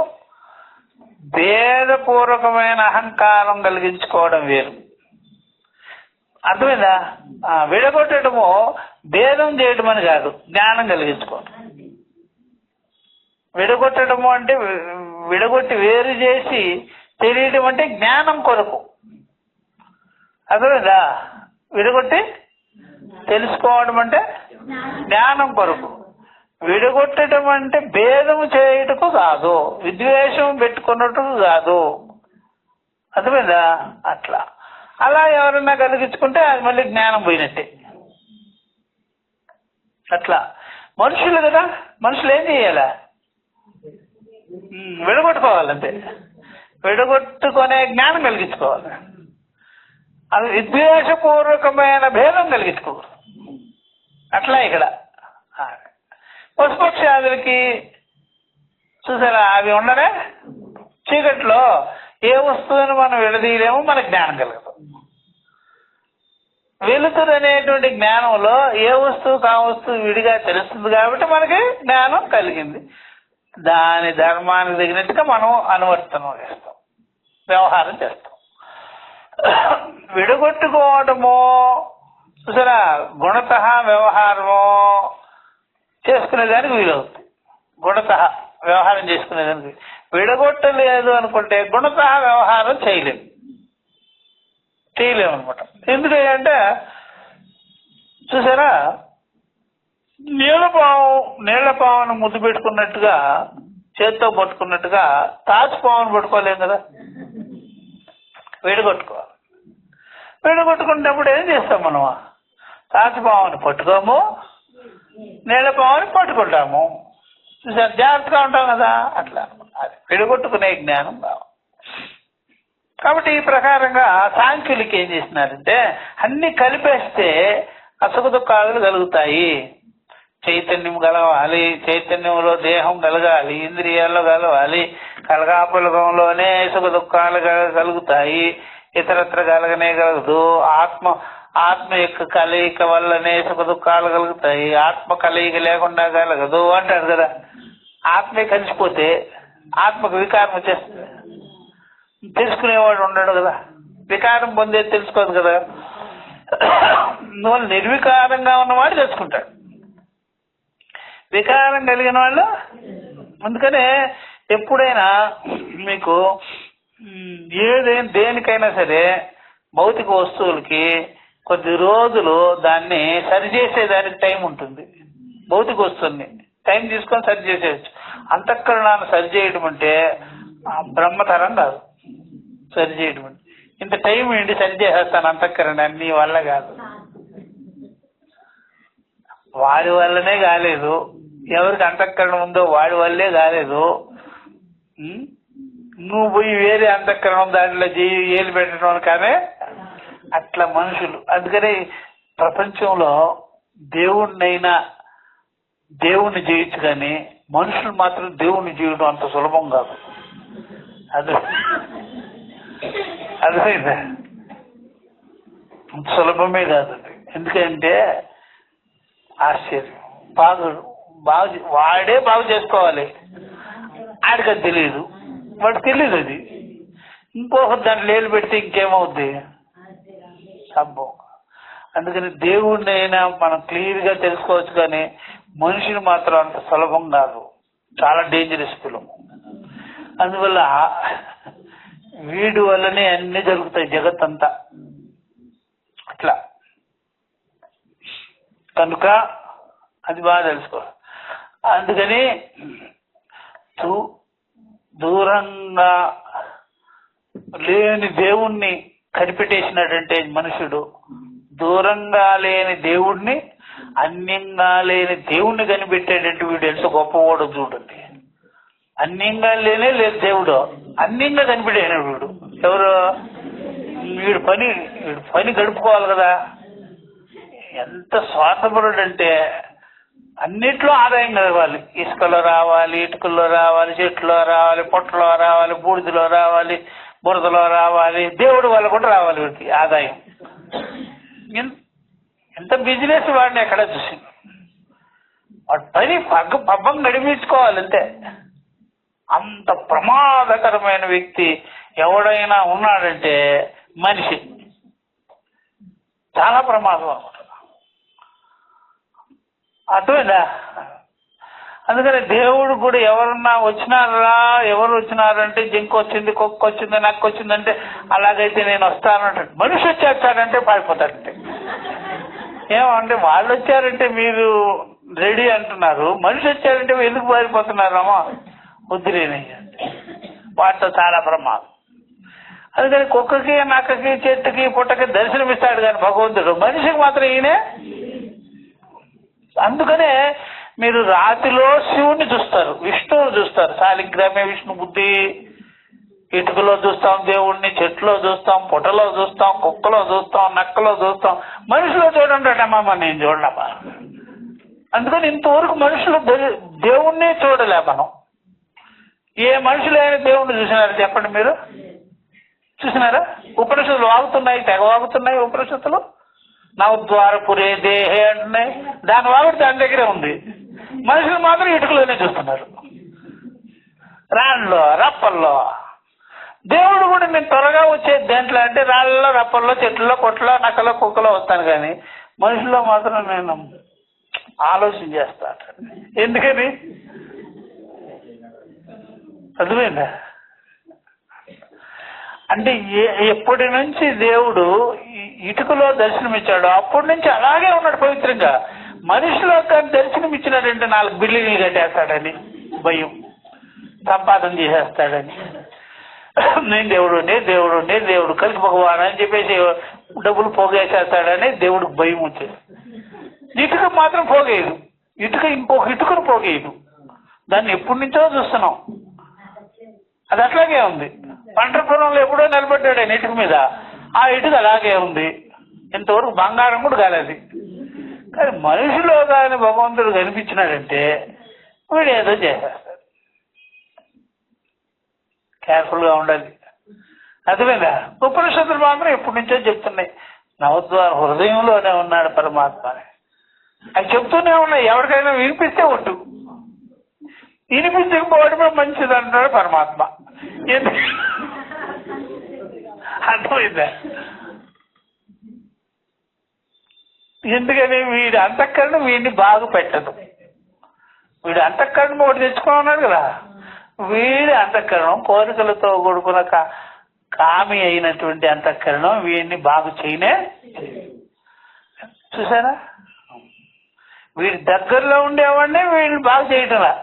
Speaker 1: భేదపూర్వకమైన అహంకారం కలిగించుకోవడం వేరు. అర్థమైందా? విడగొట్టడము భేదం చేయడం అని కాదు, జ్ఞానం కలిగించుకోవడం. విడగొట్టడము అంటే విడగొట్టి వేరు చేసి తెలియడం అంటే జ్ఞానం కొరకు. అర్థమైందా? విడగొట్టి తెలుసుకోవడం అంటే జ్ఞానం కొరకు. విడగొట్టడం అంటే భేదము చేయుటకు కాదు, విద్వేషం పెట్టుకున్నట్టు కాదు. అర్థమైందా? అట్లా అలా ఎవరన్నా కలిగించుకుంటే అది మళ్ళీ జ్ఞానం పోయినట్టే. అట్లా మనుషులు కదా, మనుషులు ఏం చేయాలా? విడగొట్టుకోవాలంతే. విడగొట్టుకునే జ్ఞానం కలిగించుకోవాలి. అది విద్వేషపూర్వకమైన భేదం కలిగించుకోవాలి. అట్లా ఇక్కడ పశుపక్షాదులకి చూసారా, అవి ఉండనే చీకట్లో ఏ వస్తువుని మనం విడదీయలేమో మనకు జ్ఞానం కలగదు. వెలుతురు అనేటువంటి జ్ఞానంలో ఏ వస్తువు ఆ వస్తువు విడిగా తెలుస్తుంది కాబట్టి మనకి జ్ఞానం కలిగింది. దాని ధర్మానికి తగినట్టుగా మనం అనువర్తనం చేస్తాం, వ్యవహారం చేస్తాం. విడగొట్టుకోవడము చూసారా, గుణత వ్యవహారము చేసుకునేదానికి వీలవుతుంది. గుణత వ్యవహారం చేసుకునేదానికి. విడగొట్టలేదు అనుకుంటే గుణత వ్యవహారం చేయలేము అనమాట. ఎందుకంటే చూసారా, నీళ్ల పావును ముద్దు పెట్టుకున్నట్టుగా, చేత్తో పట్టుకున్నట్టుగా తాచు పావును పట్టుకోలేము కదా, విడగొట్టుకోవాలి. విడగొట్టుకున్నప్పుడు ఏం చేస్తాం మనం? తాచు పావుని పట్టుకోము, నీళ్ల పావుని పట్టుకుంటాము. చూసారు, జాగ్రత్తగా ఉంటాం కదా. అట్లా అది విడగొట్టుకునే జ్ఞానం కావాలి. కాబట్టి ఈ ప్రకారంగా సాంఖ్యులకి ఏం చేసినారంటే అన్ని కలిపేస్తే అసుఖ దుఃఖాలు కలుగుతాయి. చైతన్యం కలగాలి, చైతన్యంలో దేహం కలగాలి, ఇంద్రియాల్లో కలగాలి, కలగాపులకంలోనే సుఖ దుఃఖాలు కలుగుతాయి, ఇతరత్ర కలగనే కలగదు. ఆత్మ యొక్క కలయిక వల్లనే సుఖ దుఃఖాలు కలుగుతాయి, ఆత్మ కలయిక లేకుండా కలగదు అంటారు కదా. ఆత్మే కలిసిపోతే ఆత్మకు వికారం వచ్చేస్తుంది, తెలుసుకునేవాడు ఉండడు కదా, వికారం పొందేది తెలుసుకోదు కదా. అందువల్ల నిర్వికారంగా ఉన్నవాడు తెలుసుకుంటాడు, వికారం కలిగిన వాళ్ళు. అందుకనే ఎప్పుడైనా మీకు దేనికైనా సరే భౌతిక వస్తువులకి కొద్ది రోజులు దాన్ని సరిచేసేదానికి టైం ఉంటుంది. భౌతిక వస్తువుని టైం తీసుకొని సరి చేసేయచ్చు. అంతఃకరణాన్ని సరి చేయడం అంటే బ్రహ్మతరం కాదు. సరి చేయడం అంటే ఇంత టైం ఏంటి సరి చేసేస్తాను అంతఃకరణాన్ని, నీ వల్ల కాదు. వాడి వల్లనే కాలేదు. ఎవరికి అంతఃకరణ ఉందో వాడి వల్లే కాలేదు. నువ్వు పోయి వేరే అంతఃకరణం దాంట్లో ఏలు పెట్టడం కానీ అట్లా మనుషులు. అందుకని ప్రపంచంలో దేవుణ్ణి చేయొచ్చు కానీ మనుషులు మాత్రం దేవుణ్ణి చేయడం అంత సులభం కాదు. అర్థమైందా? అంత సులభమే కాదు. ఎందుకంటే ఆశ్చర్యం. వాడే బాగు చేసుకోవాలి. ఆడికి అది తెలియదు, వాడికి తెలియదు. అది ఇంకొకరు దాంట్లో ఏలు పెడితే ఇంకేమవుద్ది? సంభవం. అందుకని దేవుణ్ణి అయినా మనం క్లియర్గా తెలుసుకోవచ్చు కానీ మనిషిని మాత్రం అంత సులభం కాదు. చాలా డేంజరస్ ఫిలం. అందువల్ల వీడి వల్లనే అన్ని జరుగుతాయి జగత్ అంతా. అట్లా కనుక అది బాగా తెలుసుకోవాలి. అందుకని దూరంగా లేని దేవుణ్ణి కనిపెట్టేసినట్టంటే మనుషుడు, దూరంగా లేని దేవుణ్ణి అన్యంగా లేని దేవుణ్ణి కనిపెట్టేటట్టు వీడు ఎంత గొప్పవాడో చూడండి. అన్యంగా లేదు దేవుడు, అన్యంగా కనిపెట్టాడు వీడు. ఎవరు? వీడు పని గడుపుకోవాలి కదా. ఎంత స్వార్థపరుడు అంటే అన్నిట్లో ఆదాయం కలగాలి. ఇసుకలో రావాలి, ఇటుకల్లో రావాలి, చెట్లో రావాలి, పొట్టలో రావాలి, బూడిదలో రావాలి, బురదలో రావాలి, దేవుడు వల్ల కూడా రావాలి వీడికి ఆదాయం. ఎంత బిజినెస్ వాడిని ఎక్కడ చూసి వాడి పని పబ్బం గడిపించుకోవాలి అంతే. అంత ప్రమాదకరమైన వ్యక్తి ఎవడైనా ఉన్నాడంటే మనిషి. చాలా ప్రమాదం అనమాట. అర్థమైందా? అందుకని దేవుడు కూడా ఎవరు వచ్చినారంటే జింక వచ్చింది, కుక్క వచ్చింది, నక్క వచ్చిందంటే అలాగైతే నేను వస్తానంటాడు. మనిషి వచ్చేస్తాడంటే పారిపోతాడంటే. ఏమంటే వాళ్ళు వచ్చారంటే మీరు రెడీ అంటున్నారు, మనిషి వచ్చారంటే ఎందుకు పారిపోతున్నారమ్మా? వద్దులేని వాటితో చాలా ప్రమాదం. అందుకని కుక్కకి, నక్కకి, చెట్టుకి, పుట్టకి దర్శనమిస్తాడు కానీ భగవంతుడు, మనిషికి మాత్రం ఈయనే. అందుకనే మీరు రాతిలో శివుని చూస్తారు, విష్ణువుని చూస్తారు. శాలిగ్రామే విష్ణు బుద్ధి. ఇటుకలో చూస్తాం దేవుణ్ణి, చెట్లో చూస్తాం, పుట్టలో చూస్తాం, కుక్కలో చూస్తాం, నక్కలో చూస్తాం. మనుషులో చూడండి అమ్మమ్మ, నేను చూడలేమా. అందుకని ఇంతవరకు మనుషులు దేవుణ్ణి చూడలే మనం. ఏ మనుషులైనా దేవుణ్ణి చూసినారు చెప్పండి మీరు? చూసినారా? ఉపనిషత్తులు వాగుతున్నాయి, తెగ వాగుతున్నాయి. ఉపనిషత్తులు నవద్వారపురే దేహే అంటున్నాయి. దాని వాగుడు దాని దగ్గరే ఉంది. మనుషులు మాత్రం ఇటుకలోనే చూస్తున్నారు, రాళ్ళలో, రప్పల్లో. దేవుడు కూడా నేను త్వరగా వచ్చేది దేంట్లో అంటే రాళ్ళలో, రప్పల్లో, చెట్లలో, కొట్లో, నక్కలో, కుక్కలో వస్తాను కానీ మనుషుల్లో మాత్రం నేను ఆలోచన చేస్తాను. ఎందుకని? అర్థమైందా? అంటే ఎప్పటి నుంచి దేవుడు ఇటుకలో దర్శనమిచ్చాడో అప్పటి నుంచి అలాగే ఉన్నాడు పవిత్రంగా. మనిషిలో కానీ దర్శనమిచ్చినాడంటే 4 బిల్డింగ్లు కట్టేస్తాడని భయం, సంపాదన చేసేస్తాడని, నేను దేవుడు కలిసి భగవాన్ అని చెప్పేసి డబ్బులు పోగేసేస్తాడని దేవుడికి భయం వచ్చేది. ఇటుక మాత్రం పోగేయదు. ఇంకొక ఇటుకను పోగేయదు. దాన్ని ఎప్పటి నుంచో చూస్తున్నాం. అది అట్లాగే ఉంది. పంట పొలంలో ఎప్పుడో నిలబడ్డాడు ఆయన ఇటుక మీద. ఆ ఇటుక అలాగే ఉంది. ఇంతవరకు బంగారం కూడా కాలేదు. కానీ మనిషిలో కానీ భగవంతుడు కనిపించినాడంటే వీడు ఏదో చేసేస్తాడు. కేర్ఫుల్గా ఉండాలి. అర్థమైందా? ఉపనిషత్తులు మాత్రం ఎప్పటి నుంచో చెప్తున్నాయి, నవద్వార హృదయంలోనే ఉన్నాడు పరమాత్మ అని. అవి చెప్తూనే ఉన్నాయి. ఎవరికైనా వినిపిస్తే ఒట్టు, వినిపించకపోవడమే మంచిది అంటాడు పరమాత్మ. అర్థమైందా? ఎందుకని వీడి అంతఃకరణ వీడిని బాగు పెట్టదు. వీడు అంతఃకరణ ఒకటి తెచ్చుకుని ఉన్నాడు కదా, వీడి అంతఃకరణం కోరికలతో కూడుకున్న కామి అయినటువంటి అంతఃకరణం వీడిని బాగు చేయనే. చూసారా, వీడి దగ్గరలో ఉండేవాడిని వీడిని బాగు చేయటంలా,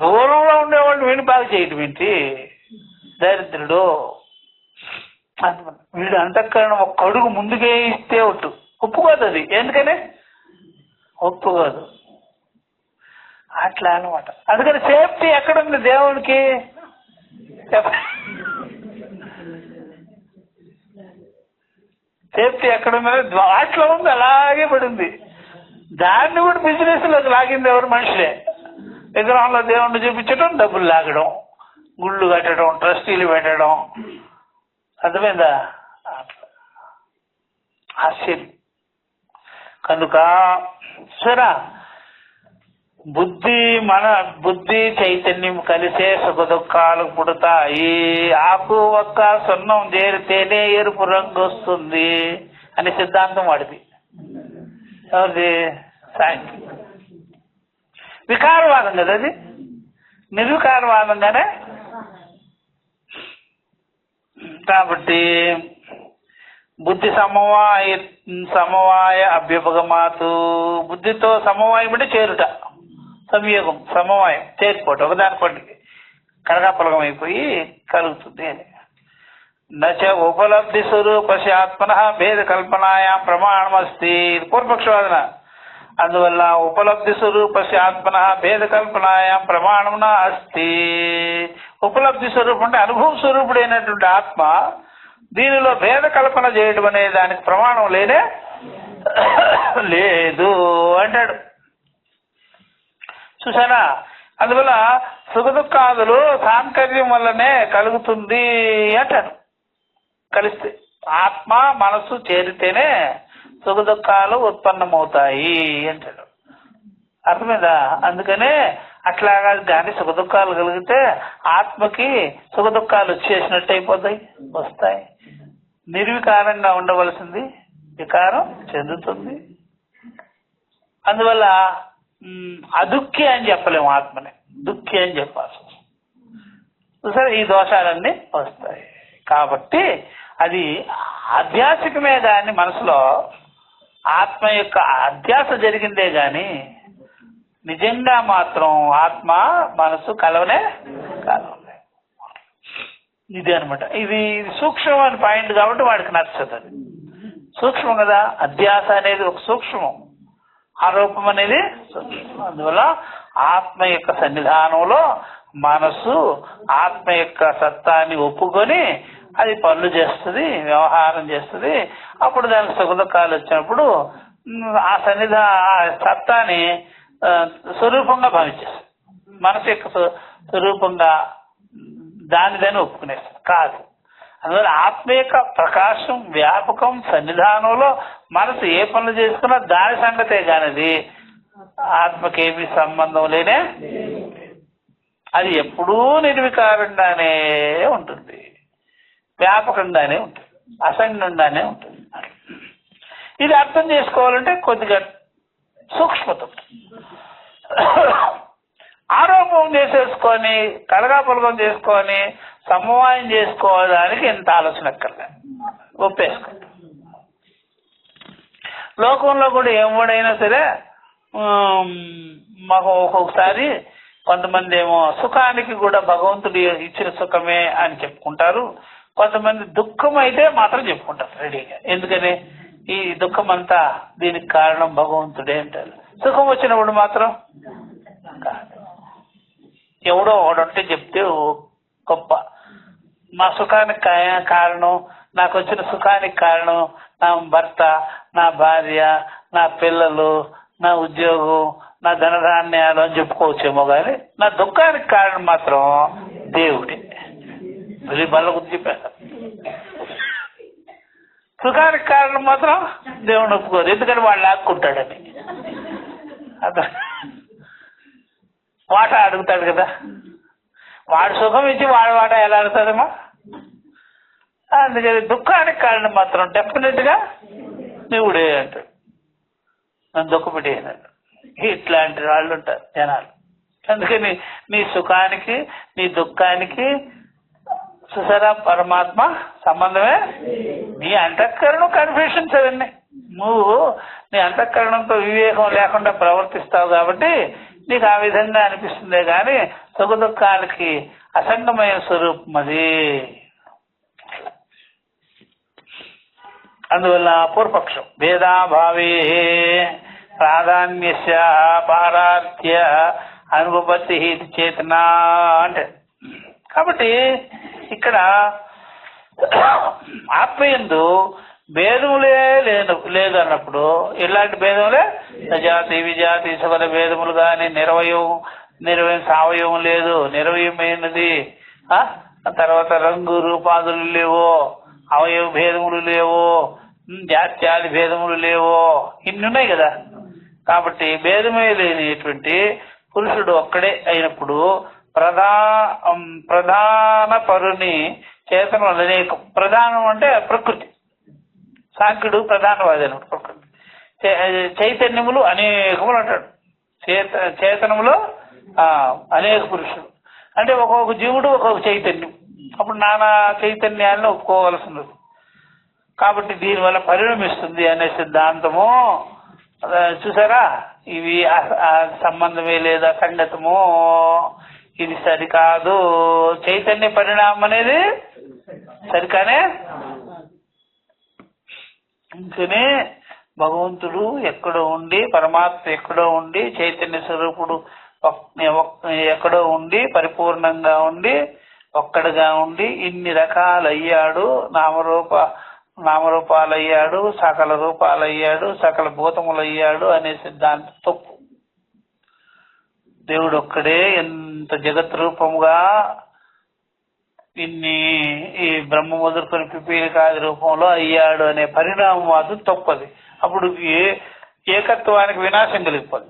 Speaker 1: దూరంలో ఉండేవాడిని వీడిని బాగు చేయటం ఏంటి? దరిద్రుడు. వీడు అంతఃకరణం ఒక్క అడుగు ముందుకే ఇస్తే ఒప్పుకోదు అది. ఎందుకని ఒప్పుకోదు? అట్లా అనమాట. అందుకని సేఫ్టీ ఎక్కడుంది దేవుడికి? సేఫ్టీ ఎక్కడుంది? వాటిలో ఉంది, అలాగే పడింది. దాన్ని కూడా బిజినెస్ లోకి లాగింది ఎవరు? మనుషులే. విగ్రహంలో దేవుణ్ణి చూపించడం, డబ్బులు లాగడం, గుళ్ళు కట్టడం, ట్రస్టీలు పెట్టడం. అర్థమైందా? ఆశ్చర్యం. కనుక సరే, బుద్ధి చైతన్యం కలిసే సుఖ దుఃఖాలు పుడతాయి. ఆకు ఒక్క సున్నం చేరితేనే ఎరుపు రంగు వస్తుంది అనే సిద్ధాంతం వాడిది. ఎవరిది? సాంఖ్యం. వికారవాదం కదా అది, నిర్వికారవాదంగానే. కాబట్టి బుద్ధి సమవాయ అభ్యుపగమాతు. బుద్ధితో సమవాయం అంటే చేరుట, సంయోగం, సమవాయం చేరిపోవటం, ఒకదానిపటి కలగాపలగం అయిపోయి కలుగుతుంది అని. నచ ఉపలబ్ధి స్వరూపస్య ఆత్మన భేద కల్పనాయా ప్రమాణమస్తి. పూర్వపక్షవాదన. అందువల్ల ఉపలబ్ధి స్వరూపస్య ఆత్మన భేద కల్పనాయా ప్రమాణం అస్తి. ఉపలబ్ధి స్వరూపం అంటే అనుభవ స్వరూపుడైనటువంటి ఆత్మ, దీనిలో భేద కల్పన చేయడం అనే దానికి ప్రమాణం లేదు అంటాడు. చూసారా? అందువల్ల సుఖ దుఃఖాదులు సాంకర్యం వల్లనే కలుగుతుంది అంటాడు. కలిస్తే ఆత్మ మనస్సు చేరితేనే సుఖ దుఃఖాలు ఉత్పన్నమవుతాయి అంటాడు. అర్థమైందా? అందుకనే అట్లాగా కానీ సుఖ దుఃఖాలు కలిగితే ఆత్మకి సుఖ దుఃఖాలు వచ్చేసినట్టు అయిపోతాయి, వస్తాయి. నిర్వికారంగా ఉండవలసింది వికారం చెందుతుంది. అందువల్ల అదుఃఖి అని చెప్పలేము, ఆత్మని దుఃఖి అని చెప్పాల్సి వస్తుంది. సరే, ఈ దోషాలన్నీ వస్తాయి. కాబట్టి అది అధ్యాసికమే కానీ మనసులో ఆత్మ యొక్క అధ్యాస జరిగిందే గాని నిజంగా మాత్రం ఆత్మ మనసు కలవనే. ఇది అనమాట. ఇది సూక్ష్మమైన పాయింట్ కాబట్టి వాడికి నచ్చదు. అది సూక్ష్మం కదా, అధ్యాస అనేది ఒక సూక్ష్మం, ఆరోపం అనేది సూక్ష్మం. అందువల్ల ఆత్మ యొక్క సన్నిధానంలో మనసు ఆత్మ యొక్క సత్తాన్ని ఒప్పుకొని అది పనులు చేస్తుంది, వ్యవహారం చేస్తుంది. అప్పుడు దానికి సుఖ దుఃఖాలు వచ్చినప్పుడు ఆ సత్తాని స్వరూపంగా భావించేస్తుంది. మనసు యొక్క స్వరూపంగా దానిదని ఒప్పుకునేస్తుంది కాదు. అందువల్ల ఆత్మ యొక్క ప్రకాశం, వ్యాపకం, సన్నిధానంలో మనసు ఏ పనులు చేసుకున్నా దాని సంగతే కానిది ఆత్మకేమీ సంబంధం లేనే. అది ఎప్పుడూ నిర్వికారంగానే ఉంటుంది, వ్యాపకంగానే ఉంటుంది, అసంగంగానే ఉంటుంది. ఇది అర్థం చేసుకోవాలంటే కొద్దిగా సూక్ష్మత. ఆరోపం చేసేసుకొని కలగాపులగం చేసుకొని సమవాయం చేసుకోవడానికి ఎంత ఆలోచన అక్కర్లేదు, ఒప్పేసుకుంటాం. లోకంలో కూడా ఎవడైనా సరే మాకు ఒక్కొక్కసారి కొంతమంది ఏమో సుఖానికి కూడా భగవంతుడు ఇచ్చిన సుఖమే అని చెప్పుకుంటారు. కొంతమంది దుఃఖం అయితే మాత్రం చెప్పుకుంటారు రెడీగా. ఎందుకని ఈ దుఃఖం అంతా దీనికి కారణం భగవంతుడే అంటారు. సుఖం వచ్చినప్పుడు మాత్రం కాదు. ఎవడో ఒకడంటే చెప్తే గొప్ప, మా సుఖానికి కారణం, నాకు వచ్చిన సుఖానికి కారణం నా భర్త, నా భార్య, నా పిల్లలు, నా ఉద్యోగం, నా ధనధాన్యాలు అని చెప్పుకోవచ్చేమో కానీ నా దుఃఖానికి కారణం మాత్రం దేవుడే. మళ్ళీ బల్ల గురించి చెప్పారు. సుఖానికి కారణం మాత్రం దేవుని ఒప్పుకోరు, ఎందుకని వాడు లాక్కుంటాడని. వాటా అడుగుతాడు కదా, వాడు సుఖం ఇచ్చి వాట ఎలా అడుగుతాడమ్మా. అందుకని దుఃఖానికి కారణం మాత్రం డెఫినెట్ గా దేవుడే అంటాడు. నన్ను దుఃఖపెట్టేయన్నాడు. ఇట్లాంటి వాళ్ళు ఉంటారు జనాలు. అందుకని నీ సుఖానికి నీ దుఃఖానికి చూసారా పరమాత్మ సంబంధమే. నీ అంతఃకరణం కన్ఫ్యూషన్స్ అవన్నీ. నువ్వు నీ అంతఃకరణంతో వివేకం లేకుండా ప్రవర్తిస్తావు కాబట్టి నీకు ఆ విధంగా అనిపిస్తుందే కానీ సుఖ దుఃఖాలకి అసంగమైన స్వరూపం అది. అందువల్ల పూర్వపక్షం భేదాభావే ప్రాధాన్యస్య పారార్థ్య అనుపపత్తి చేతన అంటే. కాబట్టి ఇక్కడ ఆత్మయందు భేదములే లేదు అన్నప్పుడు ఇలాంటి భేదములే సజాతి విజాతి సకల భేదములు కానీ నిర్వయం సావయవం లేదు, నిర్వయమైనది. తర్వాత రంగు రూపాదులు లేవో, అవయవ భేదములు లేవో, జాత్యాది భేదములు లేవో, ఇన్ని ఉన్నాయి కదా. కాబట్టి భేదమే లేనిటువంటి పురుషుడు ఒక్కడే అయినప్పుడు ప్రధాన పరుని చేతనములు అనేకం. ప్రధానం అంటే ప్రకృతి, సాంఖ్యుడు ప్రధానవాది అన్నమాట. ప్రకృతి చైతన్యములు అనేకములు అంటాడు. చేతనములు అనేక పురుషుడు అంటే ఒక్కొక్క జీవుడు ఒక్కొక్క చైతన్యం. అప్పుడు నానా చైతన్యాలను ఒప్పుకోవాల్సి ఉన్నది. కాబట్టి దీనివల్ల పరిణమిస్తుంది అనే సిద్ధాంతము చూసారా. ఇవి సంబంధమే లేదా సంగతము, ఇది సరికాదు. చైతన్య పరిణామం అనేది సరికానే. ఇంకనే భగవంతుడు ఎక్కడో ఉండి, పరమాత్మ ఎక్కడో ఉండి, చైతన్య స్వరూపుడు ఎక్కడో ఉండి, పరిపూర్ణంగా ఉండి, ఒక్కడిగా ఉండి ఇన్ని రకాలయ్యాడు. నామరూపాలయ్యాడు, సకల రూపాలయ్యాడు, సకల భూతములయ్యాడు అనే సిద్ధాంతం తప్పు. దేవుడు ఒక్కడే ఎంత జగత్ రూపముగా ఇన్ని ఈ బ్రహ్మ మొదలుకొని పిపీలికాది రూపంలో అయ్యాడు అనే పరిణామం మాత్రం తప్పది. అప్పుడు ఏకత్వానికి వినాశం కలిగిపోదు,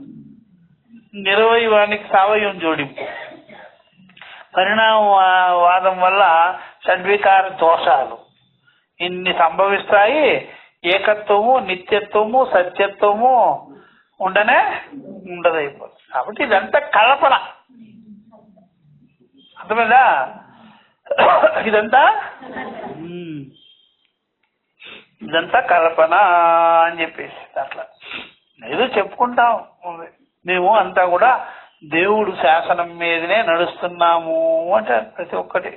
Speaker 1: నిర్వయవానికి సావయం జోడింపు. పరిణామవాదం వల్ల షడ్వికార దోషాలు ఇన్ని సంభవిస్తాయి. ఏకత్వము, నిత్యత్వము, సత్యత్వము ఉండదైపోతుంది. కాబట్టి ఇదంతా కల్పన, అర్థమైందా? ఇదంతా కల్పన అని చెప్పేసి అట్లా ఏదో చెప్పుకుంటాం. మేము అంతా కూడా దేవుడు శాసనం మీదనే నడుస్తున్నాము అంటారు ప్రతి ఒక్కటి.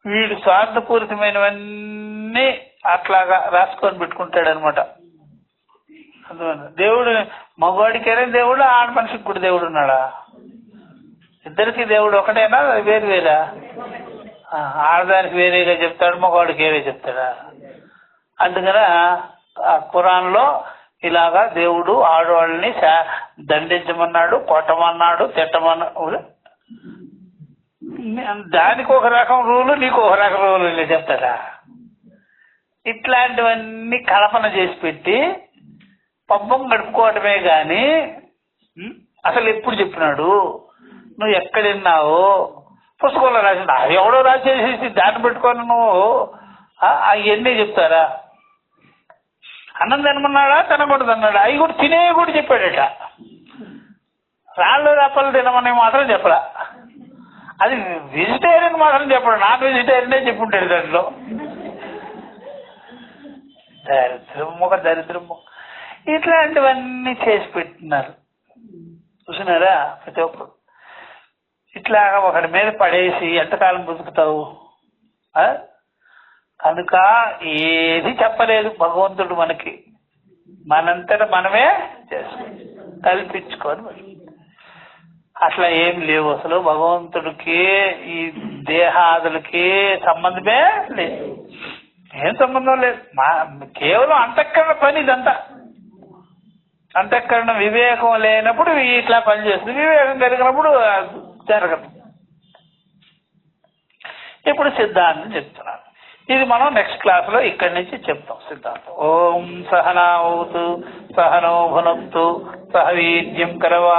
Speaker 1: వీడు స్వార్థపూరితమైనవన్నీ అట్లాగా రాసుకొని పెట్టుకుంటాడు అనమాట. అందువల్ల దేవుడు మగవాడికైనా దేవుడు, ఆడ మనిషికి కూడా దేవుడు ఉన్నాడా? ఇద్దరికి దేవుడు ఒకటేనా, వేరు వేరా? ఆడదానికి వేరేగా చెప్తాడు, మగవాడికి వేరే చెప్తాడా? అందుకనే ఖురాన్లో ఇలాగా దేవుడు ఆడవాళ్ళని దండించమన్నాడు, కొట్టమన్నాడు, తిట్టమన్నాడు. దానికి ఒక రకం రూలు, నీకు ఒక రకం రూలు చెప్తాడా? ఇట్లాంటివన్నీ కల్పన చేసి పెట్టి పబ్బం గడుపుకోవటమే గాని అసలు ఎప్పుడు చెప్పినాడు, నువ్వు ఎక్కడ విన్నావు? పుస్తకంలో రాసింది, ఎవడో రాసేసి దాన్ని పెట్టుకొని నువ్వు అవన్నీ చెప్తారా? అన్నం తినమన్నాడా, తినకూడదు అన్నాడా? అవి కూడా తినే కూడా చెప్పాడట. రాళ్ళు రప్పలు తినమని మాత్రం చెప్పరా. అది వెజిటేరియన్ మాత్రం చెప్పాడు, నాన్ వెజిటేరియనే చెప్పుంటాడు దాంట్లో. దరిద్రము ఇట్లాంటివన్నీ చేసి పెట్టినారు. చూసినారా ప్రతి ఒక్కరు. ఇట్లాగా ఒకటి మీద పడేసి ఎంతకాలం బతుకుతావు? కనుక ఏది చెప్పలేదు భగవంతుడు మనకి, మనంతట మనమే కల్పించుకొని. అట్లా ఏం లేవు అసలు. భగవంతుడికి ఈ దేహాదులకి సంబంధమే లేదు, ఏం సంబంధం లేదు. కేవలం అంతఃకరణ పని ఇదంతా. అంతఃకరణ వివేకం లేనప్పుడు ఇట్లా పనిచేస్తుంది, వివేకం కలిగినప్పుడు జరగదు. ఇప్పుడు సిద్ధాంతం చెప్తున్నాను. ఇది మనం నెక్స్ట్ క్లాస్ లో ఇక్కడి నుంచి చెప్తాం సిద్ధాంతం. ఓం సహనావతు సహనో భునక్తు సహ వీర్యం కరవా